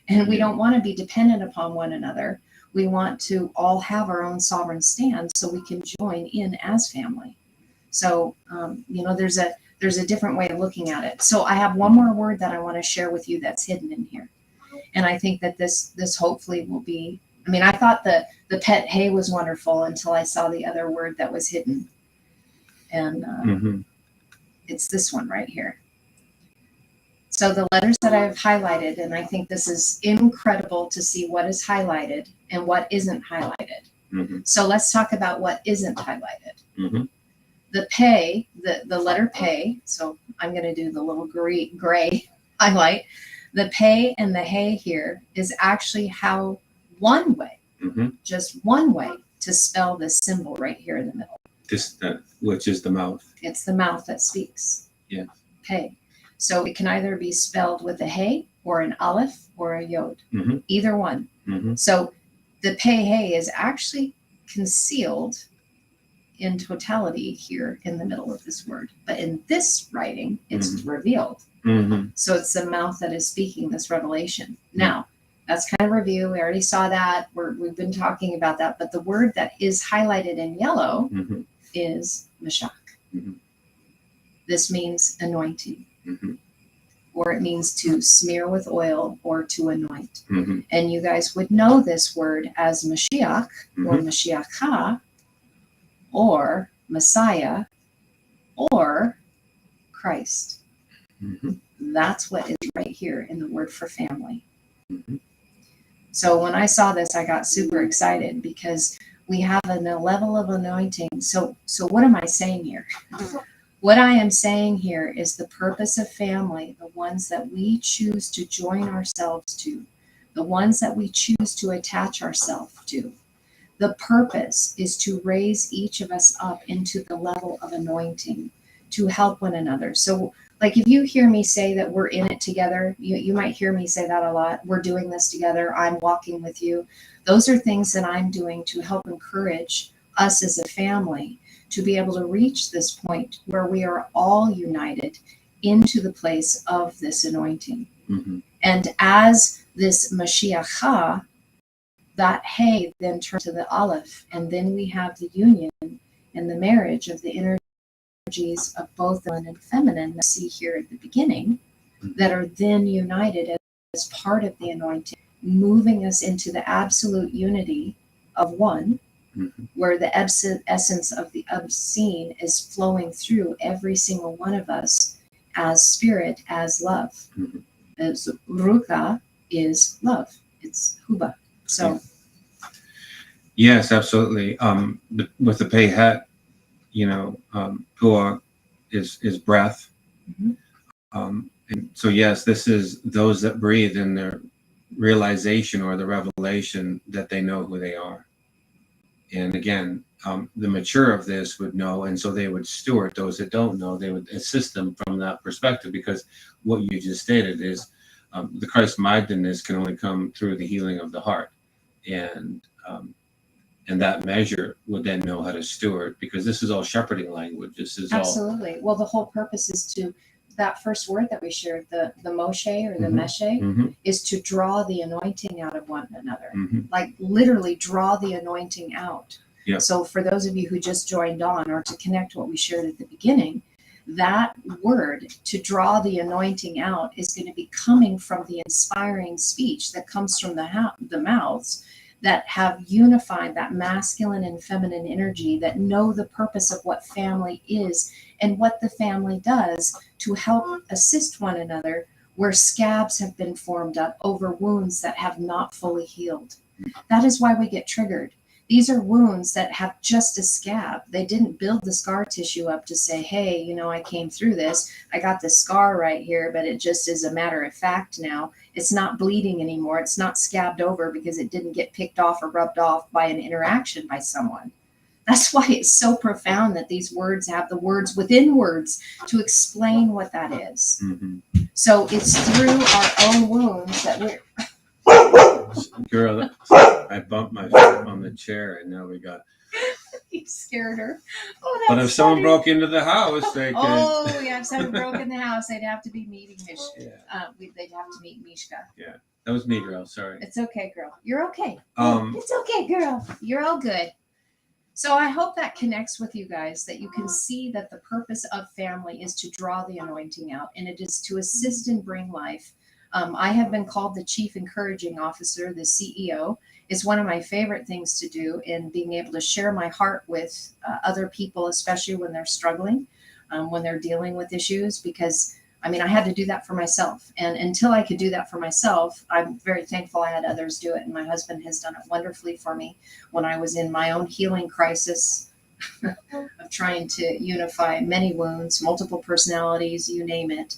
And we don't want to be dependent upon one another. We want to all have our own sovereign stand, so we can join in as family. So, there's a different way of looking at it. So I have one more word that I want to share with you that's hidden in here. And I think that this hopefully will be I mean, I thought the pet hay was wonderful until I saw the other word that was hidden. And it's this one right here. So the letters that I've highlighted, and I think this is incredible to see what is highlighted and what isn't highlighted. So let's talk about what isn't highlighted. The pay, the letter pay, so I'm going to do the little gray highlight. The pay and the hay here is actually how one way, just one way to spell this symbol right here in the middle. Which is the mouth. It's the mouth that speaks. Yeah. Pay. So it can either be spelled with a hey or an aleph or a yod. Either one. So the pei hey is actually concealed in totality here in the middle of this word. But in this writing, it's revealed. So it's the mouth that is speaking this revelation. Now, that's kind of review. We already saw that. We've been talking about that. But the word that is highlighted in yellow is mashach. This means anointing. Or it means to smear with oil or to anoint. And you guys would know this word as Mashiach or Mashiachah or Messiah or Christ. That's what is right here in the word for family. So when I saw this, I got super excited because we have a level of anointing. So what am I saying here? What I am saying here is the purpose of family, the ones that we choose to join ourselves to, the ones that we choose to attach ourselves to. The purpose is to raise each of us up into the level of anointing to help one another. So like if you hear me say that we're in it together, you might hear me say that a lot. We're doing this together. I'm walking with you. Those are things that I'm doing to help encourage us as a family to be able to reach this point where we are all united into the place of this anointing. And as this Mashiachah, that hay then turns to the aleph, and then we have the union and the marriage of the energies of both masculine and feminine that we see here at the beginning that are then united as part of the anointing, moving us into the absolute unity of one, where the essence of the obscene is flowing through every single one of us as spirit, as love. As Ruka is love. It's Huba. So yes, absolutely. With the pei het, Pua is breath. And so yes, this is those that breathe in their realization or the revelation that they know who they are. And again, the mature of this would know, and so they would steward those that don't know. They would assist them from that perspective, because what you just stated is the Christ mindedness can only come through the healing of the heart, and that measure would then know how to steward, because this is all shepherding language. This is absolutely. Well, the whole purpose is to that first word that we shared, the Moshe or the Meshe, is to draw the anointing out of one another. Like literally draw the anointing out. So for those of you who just joined on, or to connect what we shared at the beginning, that word to draw the anointing out is going to be coming from the inspiring speech that comes from the mouths that have unified that masculine and feminine energy, that know the purpose of what family is and what the family does to help assist one another where scabs have been formed up over wounds that have not fully healed. That is why we get triggered. These are wounds that have just a scab. They didn't build the scar tissue up to say, hey, I came through this. I got the scar right here, but it just is a matter of fact now. It's not bleeding anymore. It's not scabbed over because it didn't get picked off or rubbed off by an interaction by someone. That's why it's so profound that these words have the words within words to explain what that is. So it's through our own wounds that we're... Girl, I bumped my foot on the chair, and now we got... You scared her. Oh, but if someone broke into the house, they could... Oh, yeah, if someone broke in the house, they'd have to be meeting Mishka. They'd have to meet Mishka. Yeah, that was me, girl. Sorry. It's okay, girl. You're okay. It's okay, girl. You're all good. So I hope that connects with you guys, that you can see that the purpose of family is to draw the anointing out, and it is to assist and bring life. I have been called the Chief Encouraging Officer, the CEO. It's one of my favorite things to do in being able to share my heart with other people, especially when they're struggling, when they're dealing with issues, because I mean, I had to do that for myself. And until I could do that for myself, I'm very thankful I had others do it. And my husband has done it wonderfully for me when I was in my own healing crisis of trying to unify many wounds, multiple personalities, you name it.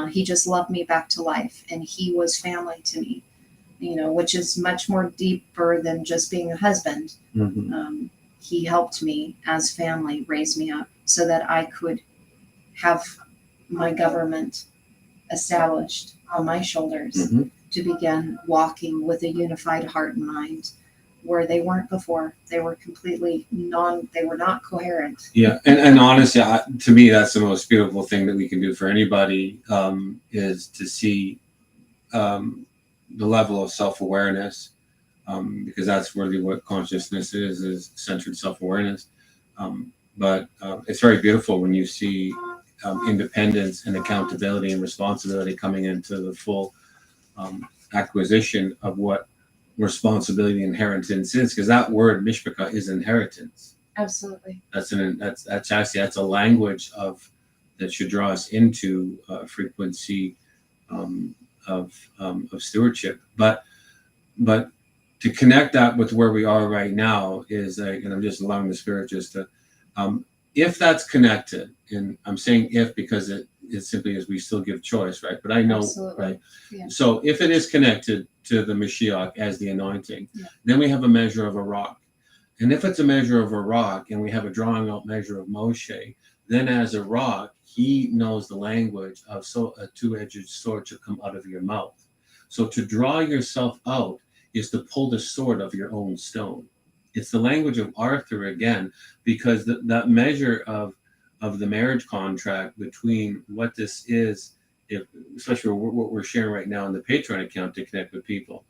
He just loved me back to life, and he was family to me, which is much more deeper than just being a husband. Mm-hmm. He helped me as family raise me up so that I could have my government established on my shoulders Mm-hmm. to begin walking with a unified heart and mind where they weren't before. They were completely they were not coherent. Yeah. And honestly, to me, that's the most beautiful thing that we can do for anybody, is to see the level of self-awareness, because that's really what consciousness is centered self-awareness. But it's very beautiful when you see independence and accountability and responsibility coming into the full acquisition of what responsibility inheritance is, because that word Mishpocha is inheritance. Absolutely. That's a language that should draw us into a frequency of stewardship. But to connect that with where we are right now is, and I'm just allowing the spirit just to, if that's connected, and I'm saying if because it simply is we still give choice, right? But I know, absolutely. Right? Yeah. So if it is connected to the Mashiach as the anointing, yeah. Then we have a measure of a rock. And if it's a measure of a rock and we have a drawing out measure of Moshe, then as a rock, he knows the language of a two-edged sword to come out of your mouth. So to draw yourself out is to pull the sword of your own stone. It's the language of Arthur again, because that measure of the marriage contract between what this is, especially what we're sharing right now in the Patreon account to connect with people,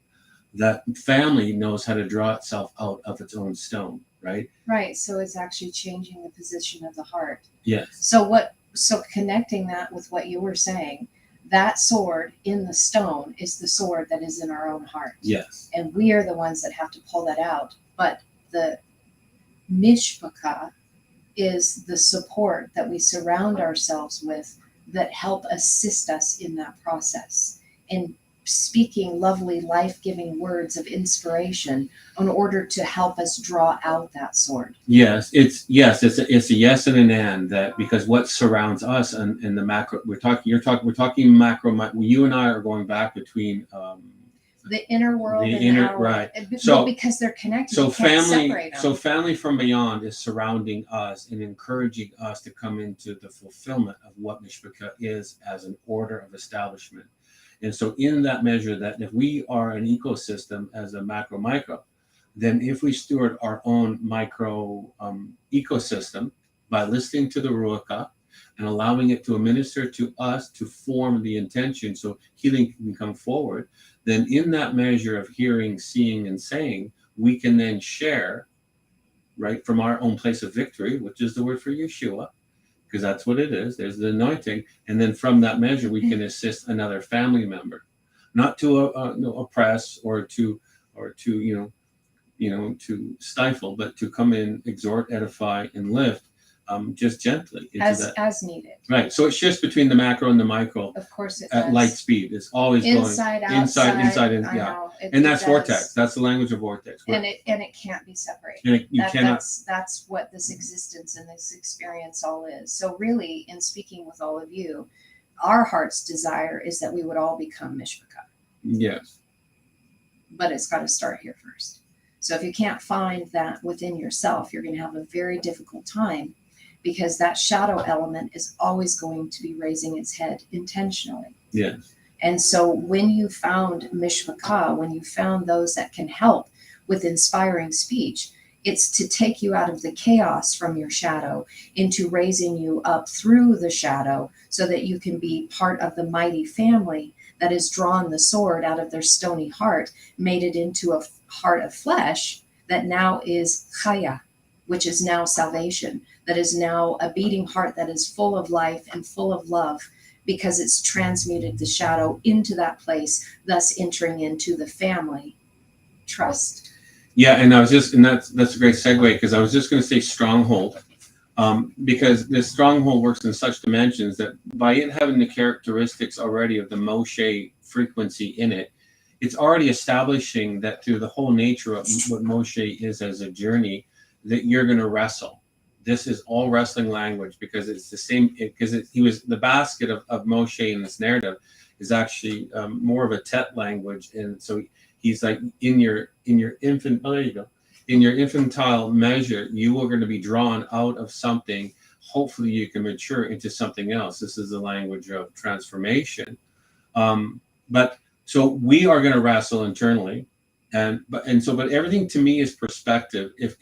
that family knows how to draw itself out of its own stone, right? Right. So it's actually changing the position of the heart. Yes. So connecting that with what you were saying, that sword in the stone is the sword that is in our own heart. Yes. And we are the ones that have to pull that out. But the Mishpocha is the support that we surround ourselves with that help assist us in that process, in speaking lovely, life-giving words of inspiration in order to help us draw out that sword. Yes, it's a yes and an and, that because what surrounds us in the macro, we're talking macro. You and I are going back between the inner world the and inner, the outer right. world. So because they're connected, so you can't family separate them. so family from beyond is surrounding us and encouraging us to come into the fulfillment of what Mishpocha is as an order of establishment. And so in that measure, that if we are an ecosystem as a macro micro, then if we steward our own micro ecosystem by listening to the Ruach and allowing it to administer to us to form the intention so healing can come forward, then in that measure of hearing, seeing, and saying, we can then share, right, from our own place of victory, which is the word for Yeshua, because that's what it is. There's the anointing. And then from that measure, we can assist another family member, not to oppress or to to stifle, but to come in, exhort, edify, and lift, just gently into as needed. Right. So it shifts between the macro and the micro. Of course it at does. Light speed. It's always inside, going outside, inside, yeah. And that's vortex. That's the language of vortex. And it can't be separated. And you cannot. That's what this existence and this experience all is. So really, in speaking with all of you, our heart's desire is that we would all become Mishpocha. Yes. But it's got to start here first. So if you can't find that within yourself, you're going to have a very difficult time, because that shadow element is always going to be raising its head intentionally. Yes. And so when you found Mishpocha, when you found those that can help with inspiring speech, it's to take you out of the chaos from your shadow into raising you up through the shadow so that you can be part of the mighty family that has drawn the sword out of their stony heart, made it into a heart of flesh that now is chaya, which is now salvation, that is now a beating heart that is full of life and full of love, because it's transmuted the shadow into that place, thus entering into the family trust. Yeah, and that's a great segue, because I was just going to say stronghold, because this stronghold works in such dimensions that by it having the characteristics already of the Moshe frequency in it, it's already establishing that through the whole nature of what Moshe is as a journey, that you're going to wrestle. This is all wrestling language, because it's the same, because he was the basket of Moshe in this narrative is actually more of a Tet language, and so he's like in your infant. Oh, there you go. In your infantile measure, you are going to be drawn out of something. Hopefully, you can mature into something else. This is the language of transformation. But so we are going to wrestle internally, but everything to me is perspective. If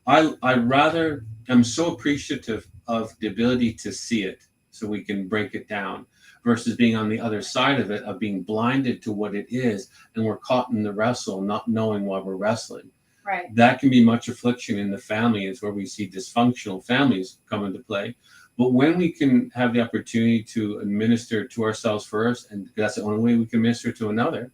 I'm so appreciative of the ability to see it, so we can break it down, versus being on the other side of it, of being blinded to what it is, and we're caught in the wrestle, not knowing why we're wrestling. Right. That can be much affliction in the family. It's where we see dysfunctional families come into play. But when we can have the opportunity to administer to ourselves first, and that's the only way we can minister to another,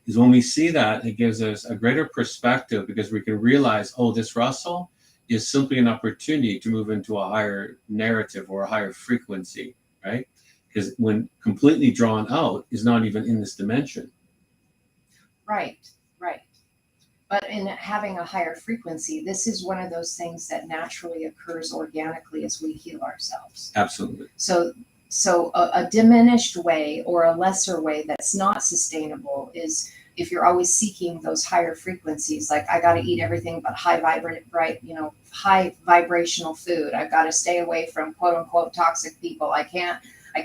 is when we see that, it gives us a greater perspective, because we can realize, oh, this wrestle is simply an opportunity to move into a higher narrative or a higher frequency, right? Because when completely drawn out is not even in this dimension. Right. But in having a higher frequency, this is one of those things that naturally occurs organically as we heal ourselves. Absolutely. So a diminished way or a lesser way that's not sustainable is if you're always seeking those higher frequencies, like I got to eat everything but high vibrational food. I've got to stay away from quote unquote toxic people. I can't, I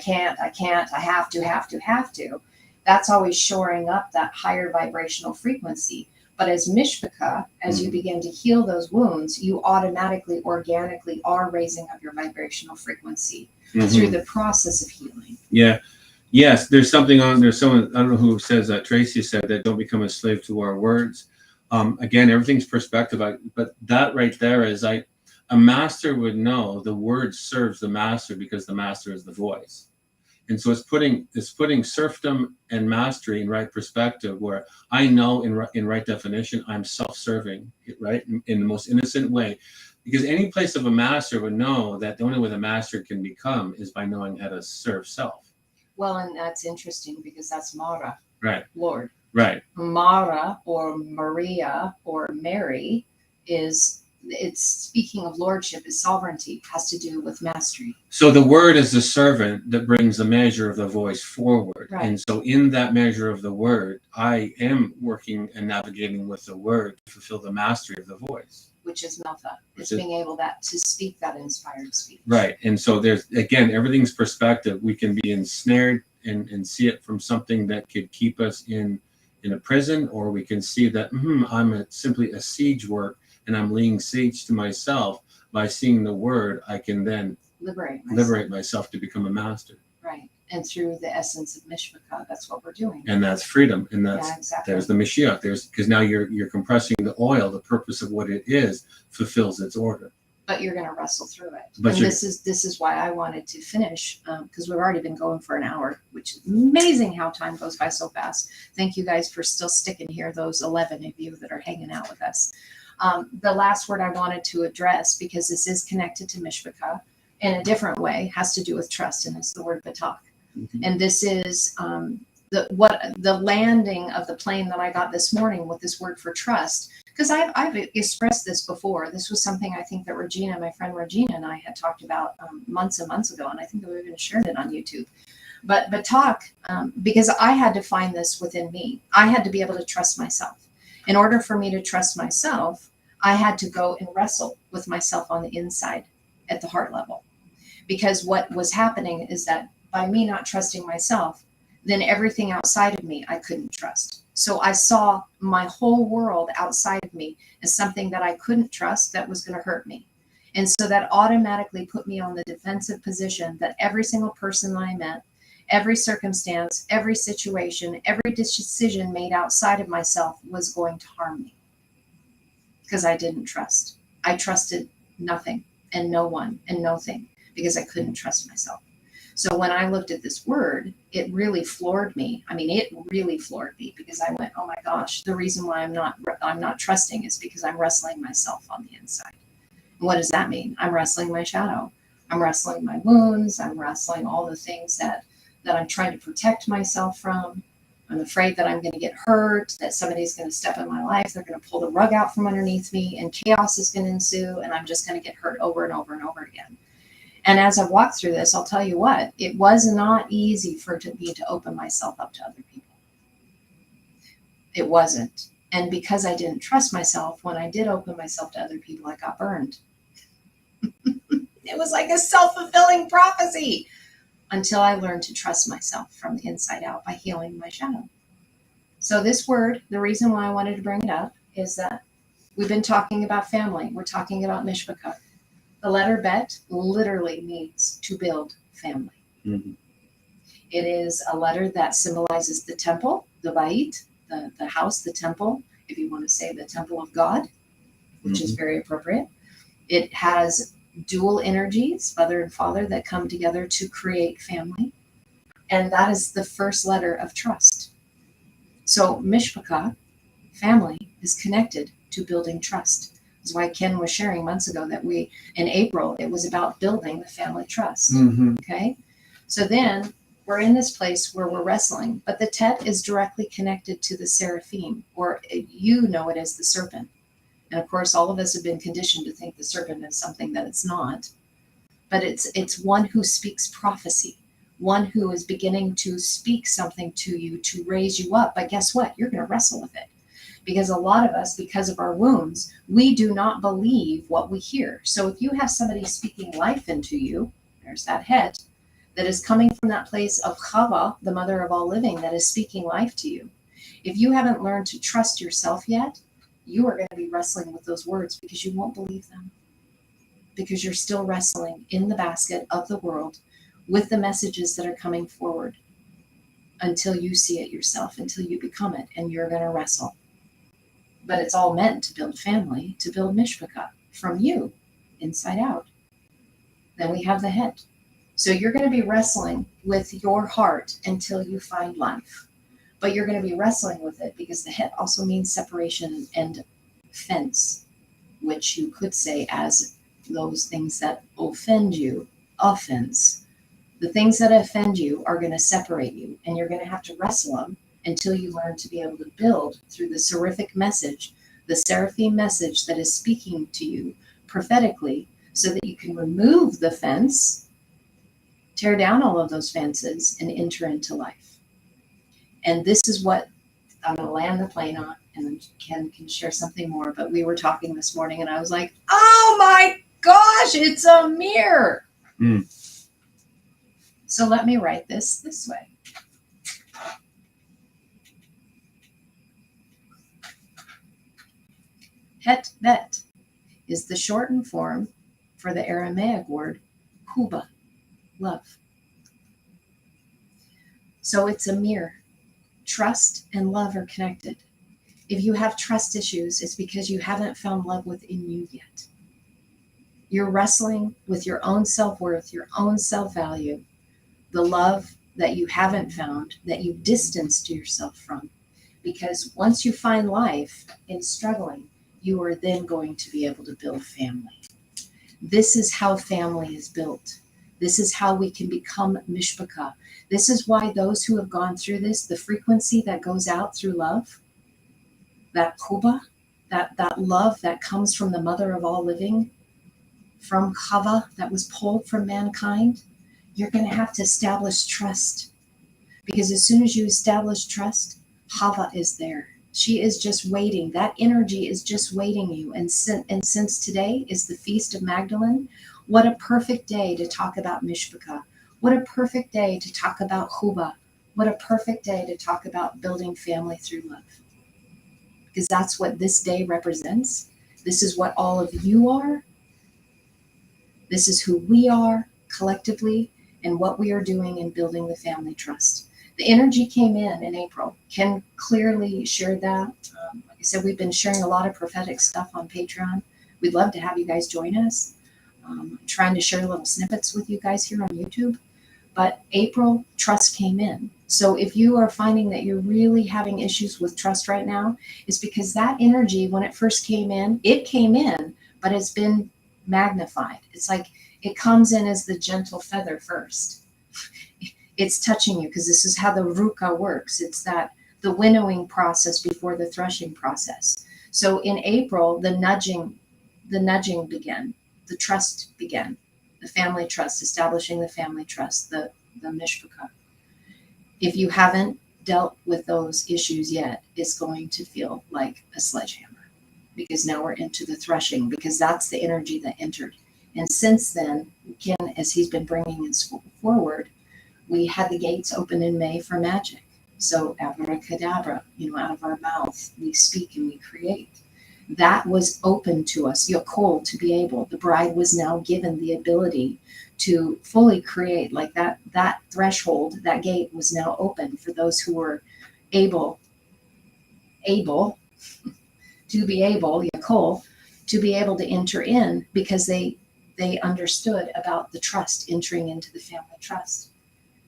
have to. That's always shoring up that higher vibrational frequency. But as Mishpocha, as you begin to heal those wounds, you automatically, organically are raising up your vibrational frequency through the process of healing. Yeah. Yes, there's someone, I don't know who says that, Tracy said that, don't become a slave to our words. Again, everything's perspective, but that right there is a master would know the word serves the master, because the master is the voice. And so it's putting serfdom and mastery in right perspective, where I know in right definition, I'm self-serving, right? In the most innocent way. Because any place of a master would know that the only way the master can become is by knowing how to serve self. Well, and that's interesting, because that's Mara, right? Lord. Right. Mara or Maria or Mary it's speaking of lordship, is sovereignty, has to do with mastery. So the word is the servant that brings the measure of the voice forward. Right. And so in that measure of the word, I am working and navigating with the word to fulfill the mastery of the voice. Which is Meltha. It's being able to speak that inspired speech. Right. And so there's, again, everything's perspective. We can be ensnared and see it from something that could keep us in a prison, or we can see that I'm simply a siege work, and I'm laying siege to myself. By seeing the word, I can then liberate myself to become a master. Right. And through the essence of Mishpocha, that's what we're doing. And that's freedom. And that's exactly. There's the Mashiach. Because now you're compressing the oil. The purpose of what it is fulfills its order. But you're going to wrestle through it. And this is why I wanted to finish, because we've already been going for an hour, which is amazing how time goes by so fast. Thank you guys for still sticking here, those 11 of you that are hanging out with us. The last word I wanted to address, because this is connected to Mishpocha in a different way, has to do with trust, and it's the word batak. And this is the landing of the plane that I got this morning with this word for trust. Because I've expressed this before. This was something I think that Regina, my friend Regina, and I had talked about months and months ago, and I think that we even shared it on YouTube. But batak, because I had to find this within me. I had to be able to trust myself. In order for me to trust myself, I had to go and wrestle with myself on the inside at the heart level. Because what was happening is that by me not trusting myself, then everything outside of me I couldn't trust. So I saw my whole world outside of me as something that I couldn't trust, that was going to hurt me. And so that automatically put me on the defensive position that every single person that I met, every circumstance, every situation, every decision made outside of myself was going to harm me. Because I didn't trust. I trusted nothing and no one and nothing, because I couldn't trust myself. So when I looked at this word, it really floored me. I mean, it really floored me because I went, oh my gosh, the reason why I'm not trusting is because I'm wrestling myself on the inside. And what does that mean? I'm wrestling my shadow. I'm wrestling my wounds. I'm wrestling all the things that I'm trying to protect myself from. I'm afraid that I'm going to get hurt, that somebody's going to step in my life. They're going to pull the rug out from underneath me and chaos is going to ensue. And I'm just going to get hurt over and over and over again. And as I walked through this, I'll tell you what, it was not easy for me to open myself up to other people. It wasn't. And because I didn't trust myself, when I did open myself to other people, I got burned. It was like a self-fulfilling prophecy until I learned to trust myself from the inside out by healing my shadow. So this word, the reason why I wanted to bring it up is that we've been talking about family. We're talking about Mishpocha. The letter Bet literally means to build family. Mm-hmm. It is a letter that symbolizes the temple, the Bait, the house, the temple, if you want to say the temple of God, which is very appropriate. It has dual energies, mother and father, that come together to create family. And that is the first letter of trust. So Mishpocha, family, is connected to building trust. That's why Ken was sharing months ago that in April, it was about building the family trust. Mm-hmm. Okay. So then we're in this place where we're wrestling, but the Tet is directly connected to the seraphim, or you know it as the serpent. And of course, all of us have been conditioned to think the serpent is something that it's not. But it's one who speaks prophecy, one who is beginning to speak something to you to raise you up. But guess what? You're going to wrestle with it. Because a lot of us, because of our wounds, we do not believe what we hear. So if you have somebody speaking life into you, there's that head, that is coming from that place of Chava, the mother of all living, that is speaking life to you. If you haven't learned to trust yourself yet, you are going to be wrestling with those words because you won't believe them. Because you're still wrestling in the basket of the world with the messages that are coming forward until you see it yourself, until you become it, and you're going to wrestle. But it's all meant to build family, to build Mishpocha from you, inside out. Then we have the head. So you're going to be wrestling with your heart until you find life. But you're going to be wrestling with it because the head also means separation and fence, which you could say as those things that offend you, offense. The things that offend you are going to separate you, and you're going to have to wrestle them until you learn to be able to build through the seraphic message, the seraphim message that is speaking to you prophetically, so that you can remove the fence, tear down all of those fences, and enter into life. And this is what I'm going to land the plane on, and then Ken can share something more. But we were talking this morning, and I was like, oh my gosh, it's a mirror. So let me write this way. Het Bet is the shortened form for the Aramaic word huba, love. So it's a mirror. Trust and love are connected. If you have trust issues, it's because you haven't found love within you yet. You're wrestling with your own self-worth, your own self-value, the love that you haven't found, that you distanced yourself from. Because once you find life in struggling, you are then going to be able to build family. This is how family is built. This is how we can become Mishpocha. This is why those who have gone through this, the frequency that goes out through love, that kuba, that love that comes from the mother of all living, from Chava, that was pulled from mankind, you're going to have to establish trust. Because as soon as you establish trust, Chava is there. She is just waiting. That energy is just waiting you. And since today is the Feast of Magdalene, what a perfect day to talk about Mishpocha. What a perfect day to talk about Chuba. What a perfect day to talk about building family through love. Because that's what this day represents. This is what all of you are. This is who we are collectively and what we are doing in building the family trust. The energy came in April. Ken clearly shared that. Like I said, we've been sharing a lot of prophetic stuff on Patreon. We'd love to have you guys join us. I'm trying to share little snippets with you guys here on YouTube. But April, trust came in. So if you are finding that you're really having issues with trust right now, it's because that energy, when it first came in, but it's been magnified. It's like it comes in as the gentle feather first. It's touching you because this is how the ruka works. It's that the winnowing process before the threshing process. So in April, the nudging began, the trust began, the family trust, establishing the family trust, the mishpocha. If you haven't dealt with those issues yet, it's going to feel like a sledgehammer, because now we're into the threshing, because that's the energy that entered. And since then, again, as he's been bringing us forward, we had the gates open in May for magic. So abracadabra, out of our mouth, we speak and we create. That was open to us, Yakol, to be able. The bride was now given the ability to fully create, like that threshold, that gate was now open for those who were able to be able, Yakol, to be able to enter in, because they understood about the trust, entering into the family trust.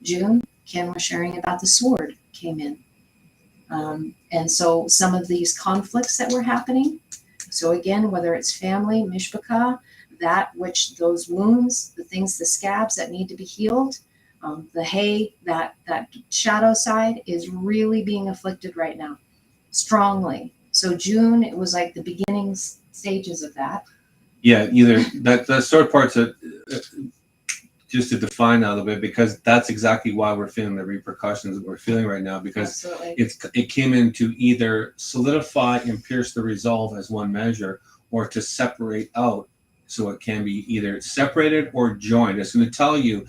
June, Ken was sharing about the sword came in. And so some of these conflicts that were happening, so again, whether it's family, mishpocha, that which those wounds, the things, the scabs that need to be healed, the hay, that shadow side is really being afflicted right now, strongly. So June, it was like the beginning stages of that. Yeah, either that sword part's just to define that a little bit, because that's exactly why we're feeling the repercussions that we're feeling right now, because it came in to either solidify and pierce the resolve as one measure, or to separate out, so it can be either separated or joined. It's going to tell you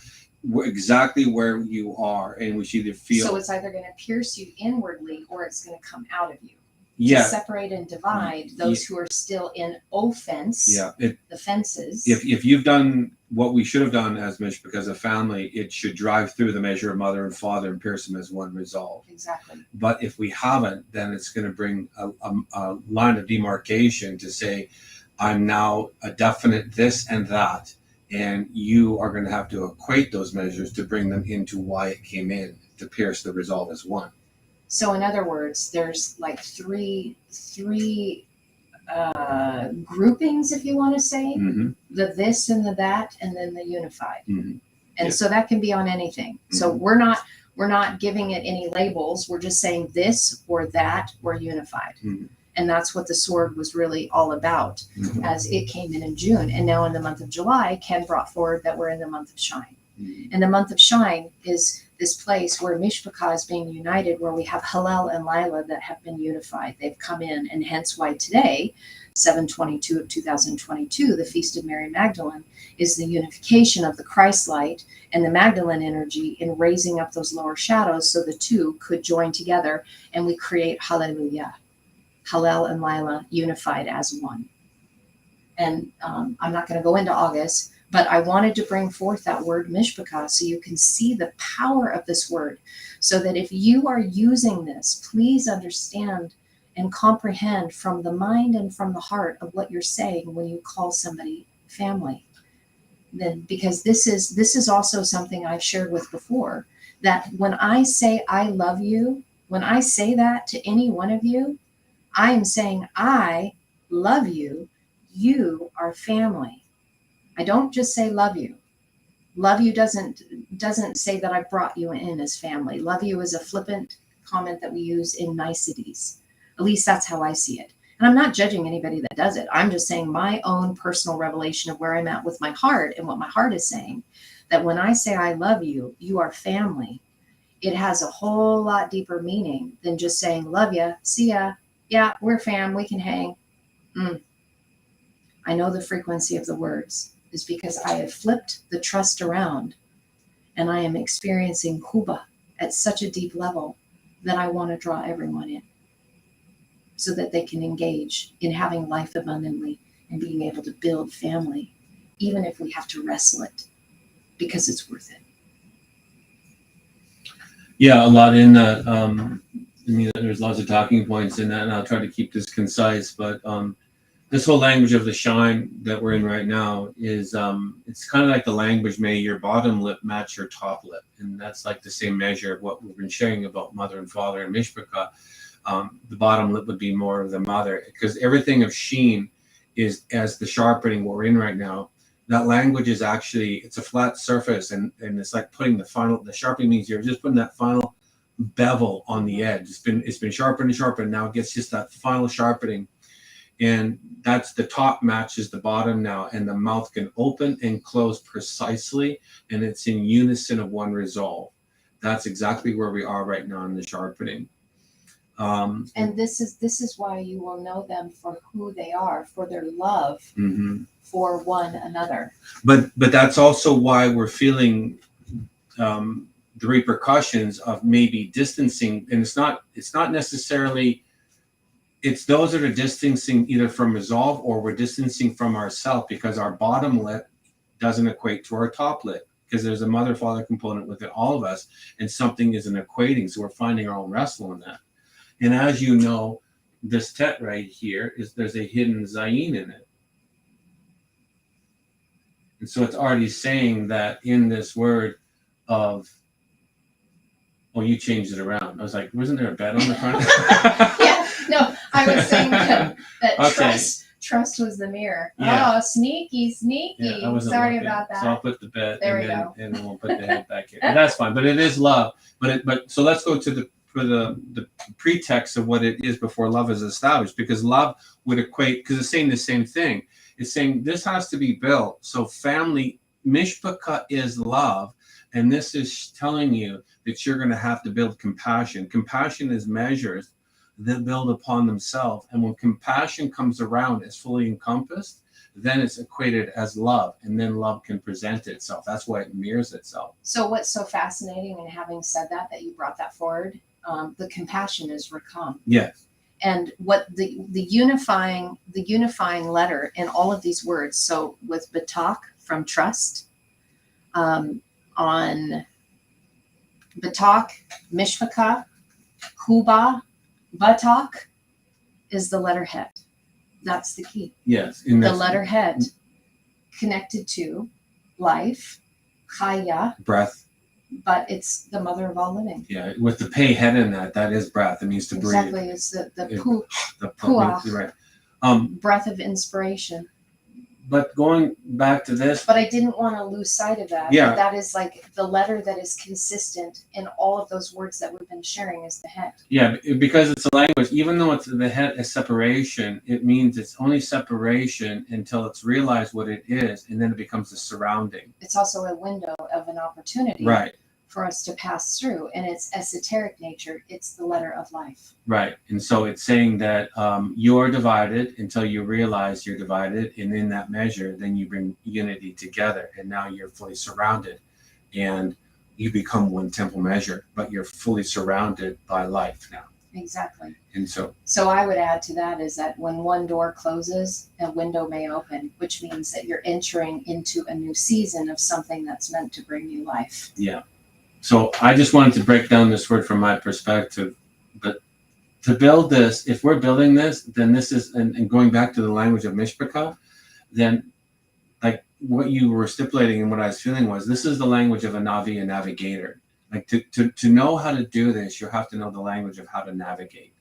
exactly where you are, and which either feel. So it's either going to pierce you inwardly, or it's going to come out of you. Yeah. To separate and divide those who are still in offense. Yeah. The fences. If you've done what we should have done as because of family, it should drive through the measure of mother and father and pierce them as one resolve. Exactly. But if we haven't, then it's going to bring a line of demarcation to say, I'm now a definite this and that, and you are going to have to equate those measures to bring them into why it came in, to pierce the resolve as one. So in other words, there's like three groupings, if you want to say, the this and the that, and then the unified. And so that can be on anything. So we're not giving it any labels. We're just saying this or that or unified. And that's what the sword was really all about, as it came in June. And now in the month of July, Ken brought forward that we're in the month of Shine. And the month of Shine is this place where Mishpocha is being united, where we have Hallel and Lila that have been unified. They've come in, and hence why today, 7/22 of 2022, the Feast of Mary Magdalene, is the unification of the Christ light and the Magdalene energy in raising up those lower shadows, so the two could join together, and we create Hallelujah. Hallel and Lila unified as one. And I'm not going to go into August, but I wanted to bring forth that word Mishpocha so you can see the power of this word, so that if you are using this, please understand and comprehend from the mind and from the heart of what you're saying when you call somebody family. Then, because this is also something I've shared with before, that when I say I love you, when I say that to any one of you, I am saying I love you. You are family. I don't just say love you. Love you doesn't say that I brought you in as family. Love you is a flippant comment that we use in niceties. At least that's how I see it. And I'm not judging anybody that does it. I'm just saying my own personal revelation of where I'm at with my heart and what my heart is saying, that when I say I love you, you are family. It has a whole lot deeper meaning than just saying love ya, see ya, yeah, we're fam, we can hang. I know the frequency of the words is because I have flipped the trust around, and I am experiencing Kuba at such a deep level that I want to draw everyone in, so that they can engage in having life abundantly and being able to build family, even if we have to wrestle it, because it's worth it. Yeah, a lot in that. There's lots of talking points in that, and I'll try to keep this concise, but this whole language of the shine that we're in right now is it's kind of like the language, may your bottom lip match your top lip, and that's like the same measure of what we've been sharing about mother and father and Mishpocha. The bottom lip would be more of the mother, because everything of sheen is, as the sharpening we're in right now, that language is actually, it's a flat surface, and it's like putting the sharpening means you're just putting that final bevel on the edge. It's been sharpened and sharpened, now it gets just that final sharpening. And that's the top matches the bottom now, and the mouth can open and close precisely, and it's in unison of one resolve. That's exactly where we are right now in the sharpening. And this is why you will know them for who they are, for their love for one another. But that's also why we're feeling the repercussions of maybe distancing, and it's not necessarily. It's those that are distancing either from resolve, or we're distancing from ourselves, because our bottom lip doesn't equate to our top lip, because there's a mother-father component within all of us, and something isn't equating. So we're finding our own wrestle in that. And as you know, this tet right here there's a hidden zayin in it. And so it's already saying that in this word of, oh, you changed it around. I was like, wasn't there a bed on the front? Yeah, no, I was saying that Okay. trust was the mirror. Yeah. Oh, sneaky. Yeah, I wasn't Sorry looking. about that. So I'll put the bed There and we then go. and then we'll put the head back here. But that's fine. But it is love. But so let's go to the pretext of what it is before love is established, because love would equate, because it's saying the same thing. It's saying this has to be built. So family, Mishpocha is love, and this is telling you that you're going to have to build compassion. Compassion is measures that build upon themselves, and when compassion comes around, it's fully encompassed, then it's equated as love, and then love can present itself. That's why it mirrors itself. So what's so fascinating, and having said that you brought that forward, the compassion is Rakam. Yes. And what the unifying letter in all of these words. So with Batak from trust, on Batak, Mishpocha, Huba, Batak is the letter Het. That's the key. Yes. The letter Het connected to life, Chaya, breath. but it's the mother of all living. Yeah, with the pei head in that is breath. It means to breathe. Exactly, it's the puach, right. breath of inspiration. But going back to this, but I didn't want to lose sight of that. Yeah. That is like the letter that is consistent in all of those words that we've been sharing is the Het. Yeah, because it's a language. Even though it's the Het is separation, it means it's only separation until it's realized what it is, and then it becomes a surrounding. It's also a window of an opportunity, right, for us to pass through, and its esoteric nature. It's the letter of life. Right, and so it's saying that you're divided until you realize you're divided, and in that measure, then you bring unity together, and now you're fully surrounded, and you become one temple measure, but you're fully surrounded by life now. Exactly. And so I would add to that is that when one door closes, a window may open, which means that you're entering into a new season of something that's meant to bring you life. Yeah. So I just wanted to break down this word from my perspective, but to build this, if we're building this, then this is, and going back to the language of Mishpocha, then like what you were stipulating and what I was feeling was, this is the language of a Navi, a navigator. Like to know how to do this, you have to know the language of how to navigate.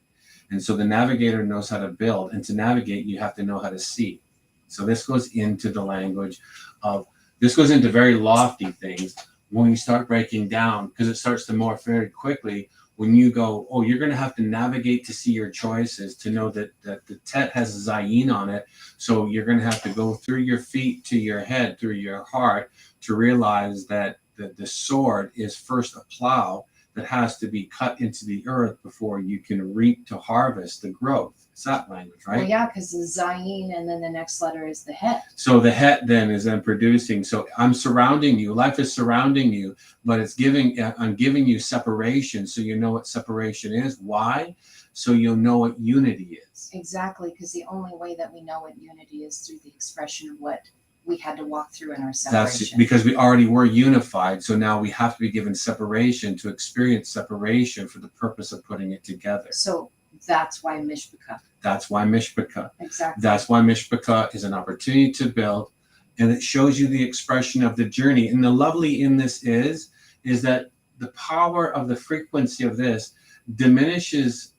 And so the navigator knows how to build, and to navigate, you have to know how to see. So this goes into the language of, this goes into very lofty things. When you start breaking down, because it starts to morph very quickly, when you go, oh, you're going to have to navigate to see your choices, to know that the tet has a zayin on it. So you're going to have to go through your feet to your head, through your heart, to realize that the sword is first a plow that has to be cut into the earth before you can reap to harvest the growth. It's that language, right? Well, yeah, because the zayin, and then the next letter is the Het. So the Het then is then producing. So I'm surrounding you. Life is surrounding you, but I'm giving you separation, so you know what separation is. Why? So you'll know what unity is. Exactly, because the only way that we know what unity is through the expression of what we had to walk through in our separation. That's because we already were unified. So now we have to be given separation to experience separation for the purpose of putting it together. So That's why Mishpocha. That's why Mishpocha. Exactly. That's why Mishpocha is an opportunity to build, and it shows you the expression of the journey. And the lovely in this is that the power of the frequency of this diminishes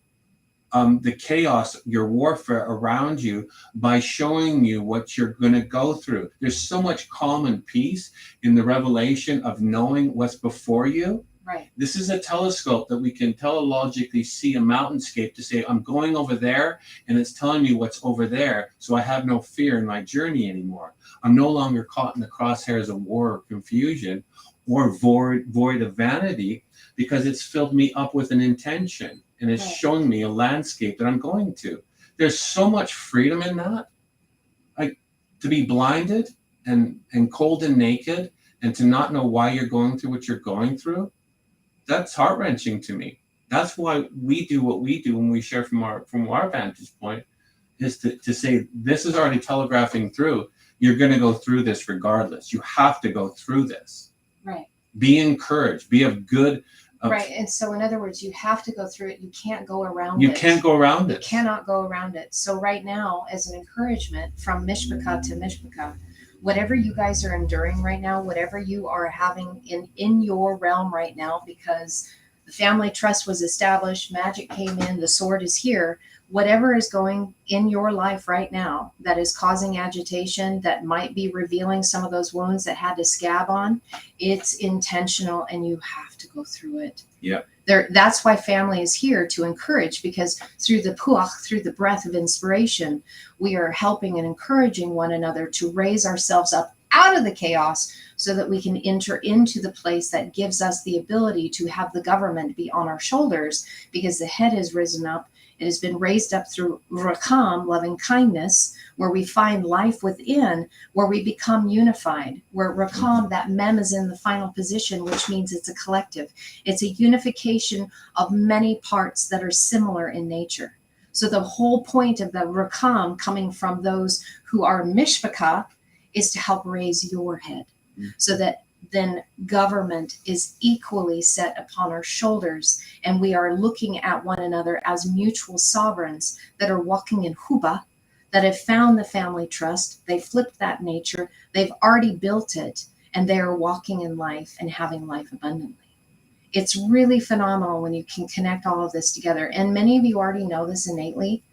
the chaos, your warfare around you, by showing you what you're going to go through. There's so much calm and peace in the revelation of knowing what's before you. Right. This is a telescope that we can telologically see a mountainscape to say, I'm going over there, and it's telling me what's over there, so I have no fear in my journey anymore. I'm no longer caught in the crosshairs of war or confusion or void of vanity, because it's filled me up with an intention, and it's showing me a landscape that I'm going to. There's so much freedom in that. Like, to be blinded and cold and naked, and to not know why you're going through what you're going through, that's heart-wrenching to me. That's why we do what we do when we share from our vantage point, is to say, this is already telegraphing through. You're going to go through this regardless. You have to go through this. Right. Be encouraged. Be of good. Right. And so, in other words, you have to go through it. You can't go around it. You can't go around it. You cannot go around it. So right now, as an encouragement from Mishpocha to Mishpocha, whatever you guys are enduring right now, whatever you are having in your realm right now, because the family trust was established, magic came in, the sword is here, whatever is going in your life right now that is causing agitation, that might be revealing some of those wounds that had to scab on, it's intentional, and you have to go through it. Yeah. That's why family is here, to encourage, because through the puach, through the breath of inspiration, we are helping and encouraging one another to raise ourselves up out of the chaos, so that we can enter into the place that gives us the ability to have the government be on our shoulders, because the head has risen up. It has been raised up through rakam, loving kindness, where we find life within, where we become unified, where rakam, that mem, is in the final position, which means it's a collective. It's a unification of many parts that are similar in nature. So the whole point of the rakam coming from those who are mishpocha is to help raise your head, so that then government is equally set upon our shoulders, and we are looking at one another as mutual sovereigns that are walking in huba, that have found the family trust. They flipped that nature. They've already built it, and they are walking in life and having life abundantly. It's really phenomenal when you can connect all of this together. And many of you already know this innately.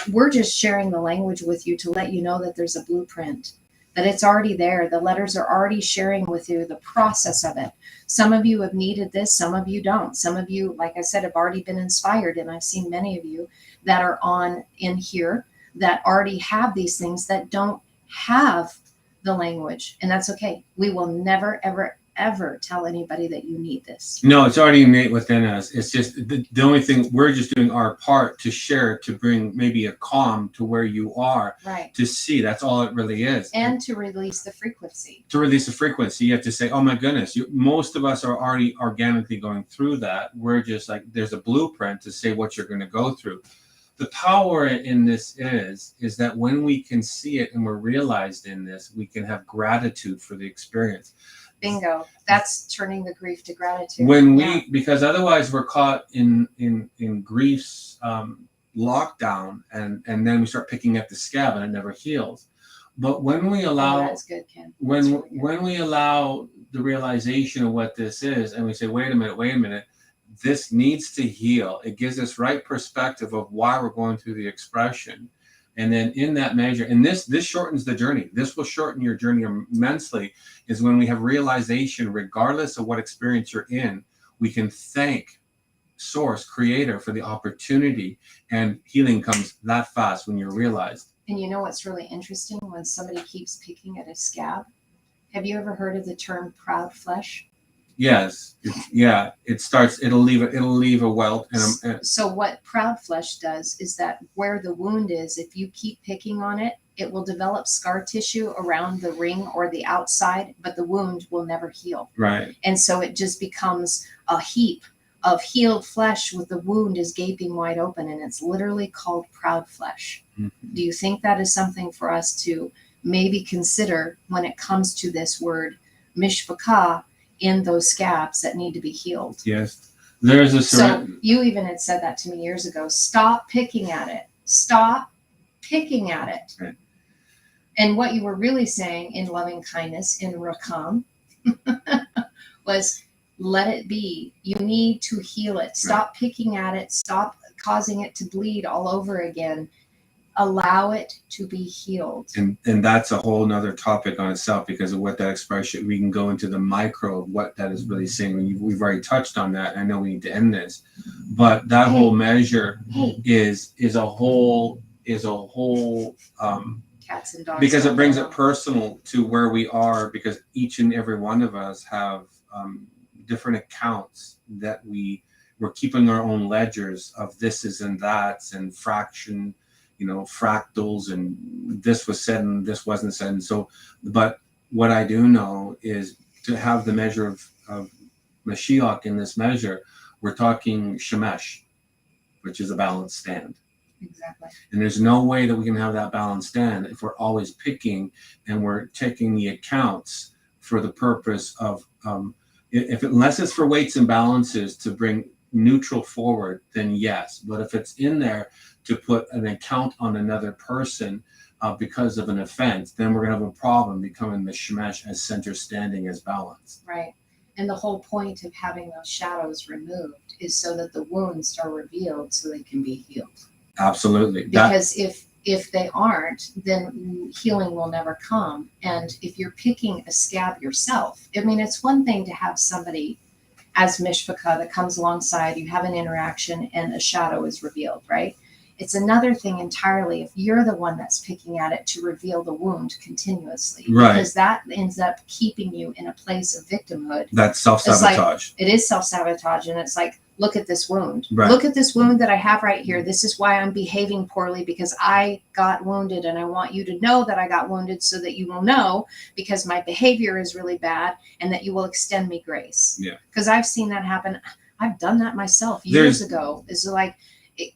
We're just sharing the language with you to let you know that there's a blueprint, that it's already there. The letters are already sharing with you the process of it. Some of you have needed this, some of you don't. Some of you, like I said, have already been inspired, and I've seen many of you that are on in here that already have these things that don't have the language, and that's okay. We will never, ever, ever tell anybody that you need this. No, it's already innate within us. It's just the only thing, we're just doing our part to share, to bring maybe a calm to where you are, right? To see, that's all it really is. And to release the frequency. To release the frequency, you have to say, oh my goodness, most of us are already organically going through that. We're just like, there's a blueprint to say what you're going to go through. The power in this is that when we can see it and we're realized in this, we can have gratitude for the experience. Bingo. That's turning the grief to gratitude. When we, because otherwise we're caught in grief's lockdown, and then we start picking at the scab and it never heals. But when we allow, that's good, Ken. When we allow the realization of what this is, and we say, wait a minute, this needs to heal. It gives us right perspective of why we're going through the expression. And then in that measure, and this shortens the journey. This will shorten your journey immensely, is when we have realization, regardless of what experience you're in, we can thank Source, Creator, for the opportunity, and healing comes that fast when you're realized. And you know what's really interesting? When somebody keeps picking at a scab, have you ever heard of the term proud flesh? Yes. It'll leave a welt. So what proud flesh does is that where the wound is, if you keep picking on it, it will develop scar tissue around the ring or the outside, but the wound will never heal. Right. And so it just becomes a heap of healed flesh with the wound is gaping wide open, and it's literally called proud flesh. Mm-hmm. Do you think that is something for us to maybe consider when it comes to this word mishpocha, in those scabs that need to be healed? Yes. There's a So you even had said that to me years ago. Stop picking at it. Stop picking at it. Right. And what you were really saying in loving kindness, in Rakam, was let it be. You need to heal it. Stop picking at it. Stop causing it to bleed all over again. Allow it to be healed. And that's a whole nother topic on itself, because of what that expression, we can go into the micro of what that is really saying. We've already touched on that. I know we need to end this, but that whole measure is a whole Cats and dogs. because it brings it personal to where we are, because each and every one of us have different accounts that we're keeping our own ledgers of thises and that's and fraction, fractals, and this was said and this wasn't said. And so, but what I do know is to have the measure of Mashiach in this measure, we're talking Shemesh, which is a balanced stand. Exactly. And there's no way that we can have that balanced stand if we're always picking and we're taking the accounts for the purpose of, unless it's for weights and balances to bring neutral forward, then yes. But if it's in there to put an account on another person because of an offense, then we're going to have a problem becoming the Shemesh as center standing as balance. Right. And the whole point of having those shadows removed is so that the wounds are revealed so they can be healed. Absolutely. Because if they aren't, then healing will never come. And if you're picking a scab yourself, I mean, it's one thing to have somebody as Mishpocha that comes alongside, you have an interaction and a shadow is revealed, right? It's another thing entirely if you're the one that's picking at it to reveal the wound continuously. Right. Because that ends up keeping you in a place of victimhood. That's self-sabotage. It is self-sabotage. And it's like, look at this wound. Right. Look at this wound that I have right here. This is why I'm behaving poorly, because I got wounded, and I want you to know that I got wounded so that you will know, because my behavior is really bad, and that you will extend me grace. Yeah. Because I've seen that happen. I've done that myself years ago. It's like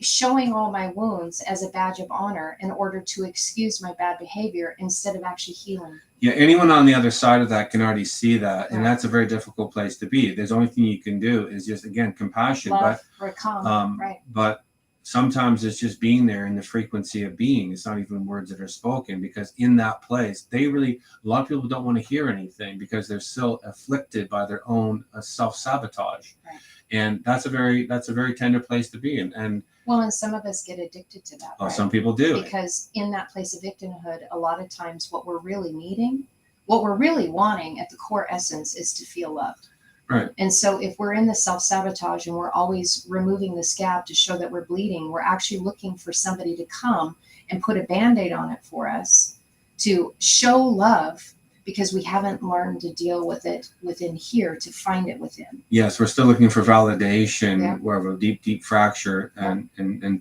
showing all my wounds as a badge of honor in order to excuse my bad behavior instead of actually healing. Yeah, anyone on the other side of that can already see that, and Right. that's a very difficult place to be. There's only thing you can do is just, again, compassion. Love, right. But sometimes it's just being there in the frequency of being. It's not even words that are spoken, because in that place, a lot of people don't want to hear anything because they're still afflicted by their own self-sabotage. Right. And that's a very tender place to be in. And some of us get addicted to that. Right? Some people do. Because in that place of victimhood, a lot of times what we're really needing, what we're really wanting at the core essence is to feel loved. Right. And so if we're in the self-sabotage and we're always removing the scab to show that we're bleeding, we're actually looking for somebody to come and put a Band-Aid on it for us to show love, because we haven't learned to deal with it within here, to find it within. Yes, we're still looking for validation. Yeah. We have a deep fracture, and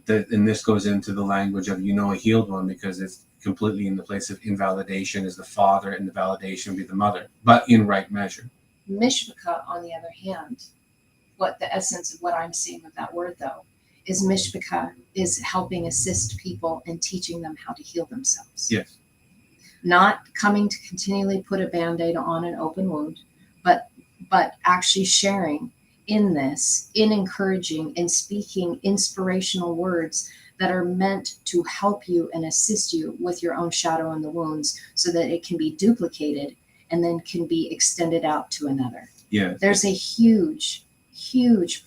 this goes into the language of a healed one, because it's completely in the place of invalidation is the father, and the validation would be the mother, but in right measure. Mishpocha, on the other hand, what the essence of what I'm seeing with that word, though, is Mishpocha is helping assist people and teaching them how to heal themselves. Yes. Not coming to continually put a Band-Aid on an open wound, but actually sharing in this, in encouraging and speaking inspirational words that are meant to help you and assist you with your own shadow and the wounds, so that it can be duplicated and then can be extended out to another. Yeah. There's a huge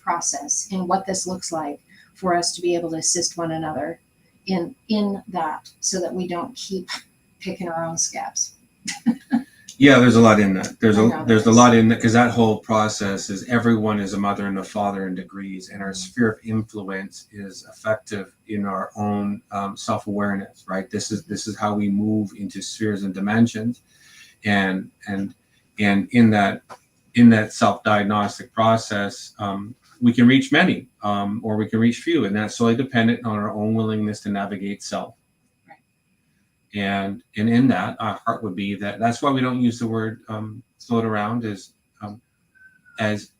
process in what this looks like for us to be able to assist one another in that, so that we don't keep picking our own scabs. Yeah, there's a lot in that. There's a lot in that, because that whole process is everyone is a mother and a father in degrees, and our sphere of influence is effective in our own self-awareness, right? This is how we move into spheres and dimensions, and in that self-diagnostic process, we can reach many, or we can reach few, and that's solely dependent on our own willingness to navigate self. And in that, our heart would be that's why we don't use the word float around, as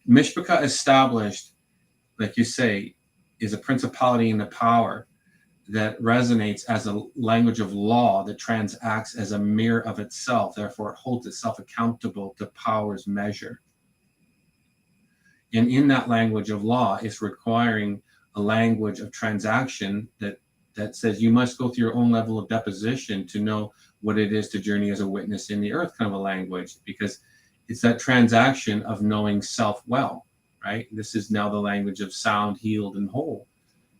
Mishpocha established, like you say, is a principality and a power that resonates as a language of law that transacts as a mirror of itself. Therefore, it holds itself accountable to power's measure. And in that language of law, it's requiring a language of transaction that says you must go through your own level of deposition to know what it is to journey as a witness in the earth, kind of a language, because it's that transaction of knowing self well, right? This is now the language of sound, healed, and whole.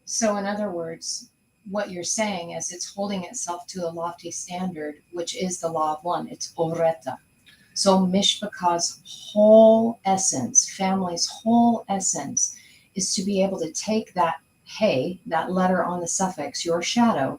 So in other words, what you're saying is it's holding itself to a lofty standard, which is the law of one. It's oreta. So Mishpocha's whole essence, family's whole essence, is to be able to take that hey, that letter on the suffix, your shadow,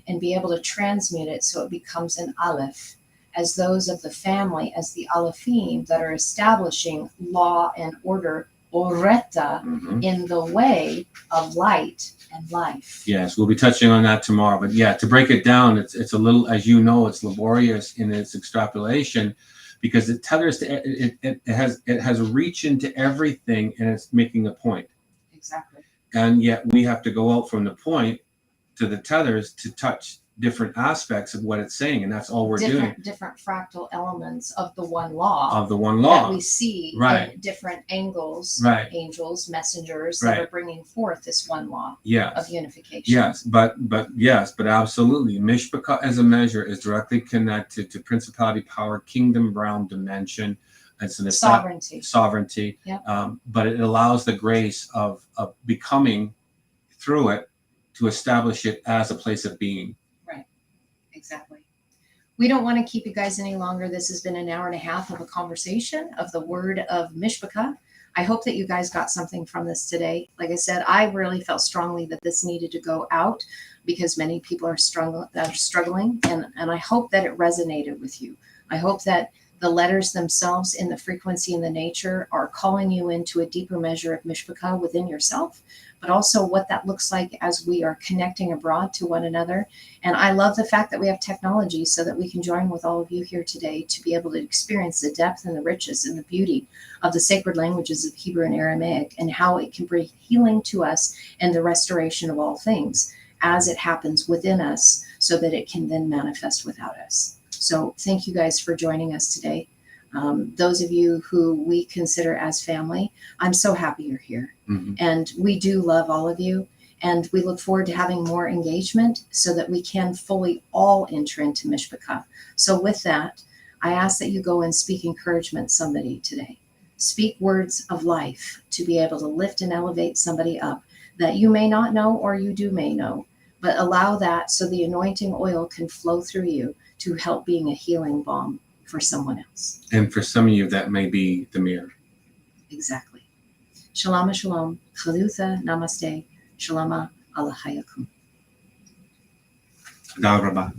and be able to transmute it so it becomes an aleph, as those of the family, as the alephim that are establishing law and order, oreta, in the way of light and life. Yes, we'll be touching on that tomorrow. But yeah, to break it down, it's a little, as you know, it's laborious in its extrapolation, because it tethers to it has a reach into everything, and it's making a point. Exactly. And yet we have to go out from the point to the tethers to touch different aspects of what it's saying, and that's all we're doing. Different fractal elements of the one law. Of the one law that we see right. in different angles, right. angels, messengers right. that are bringing forth this one law yes. of unification. Yes, but absolutely, Mishpocha as a measure is directly connected to principality, power, kingdom, realm, dimension. It's an sovereignty. Yep. But it allows the grace of becoming through it to establish it as a place of being. Right. Exactly. We don't want to keep you guys any longer. This has been an hour and a half of a conversation of the word of Mishpocha. I hope that you guys got something from this today. Like I said, I really felt strongly that this needed to go out because many people are struggling, and I hope that it resonated with you. I hope that the letters themselves in the frequency and the nature are calling you into a deeper measure of Mishpocha within yourself, but also what that looks like as we are connecting abroad to one another. And I love the fact that we have technology so that we can join with all of you here today to be able to experience the depth and the richness and the beauty of the sacred languages of Hebrew and Aramaic, and how it can bring healing to us and the restoration of all things as it happens within us, so that it can then manifest without us. So thank you guys for joining us today. Those of you who we consider as family, I'm so happy you're here. And we do love all of you. And we look forward to having more engagement so that we can fully all enter into Mishpocha. So with that, I ask that you go and speak encouragement to somebody today. Speak words of life to be able to lift and elevate somebody up that you may not know or you may know. But allow that so the anointing oil can flow through you to help being a healing balm for someone else. And for some of you, that may be the mirror. Exactly. Shalom, shalom. Chalutha, namaste. Shlama Alahayakhoun. Todah Rabbah.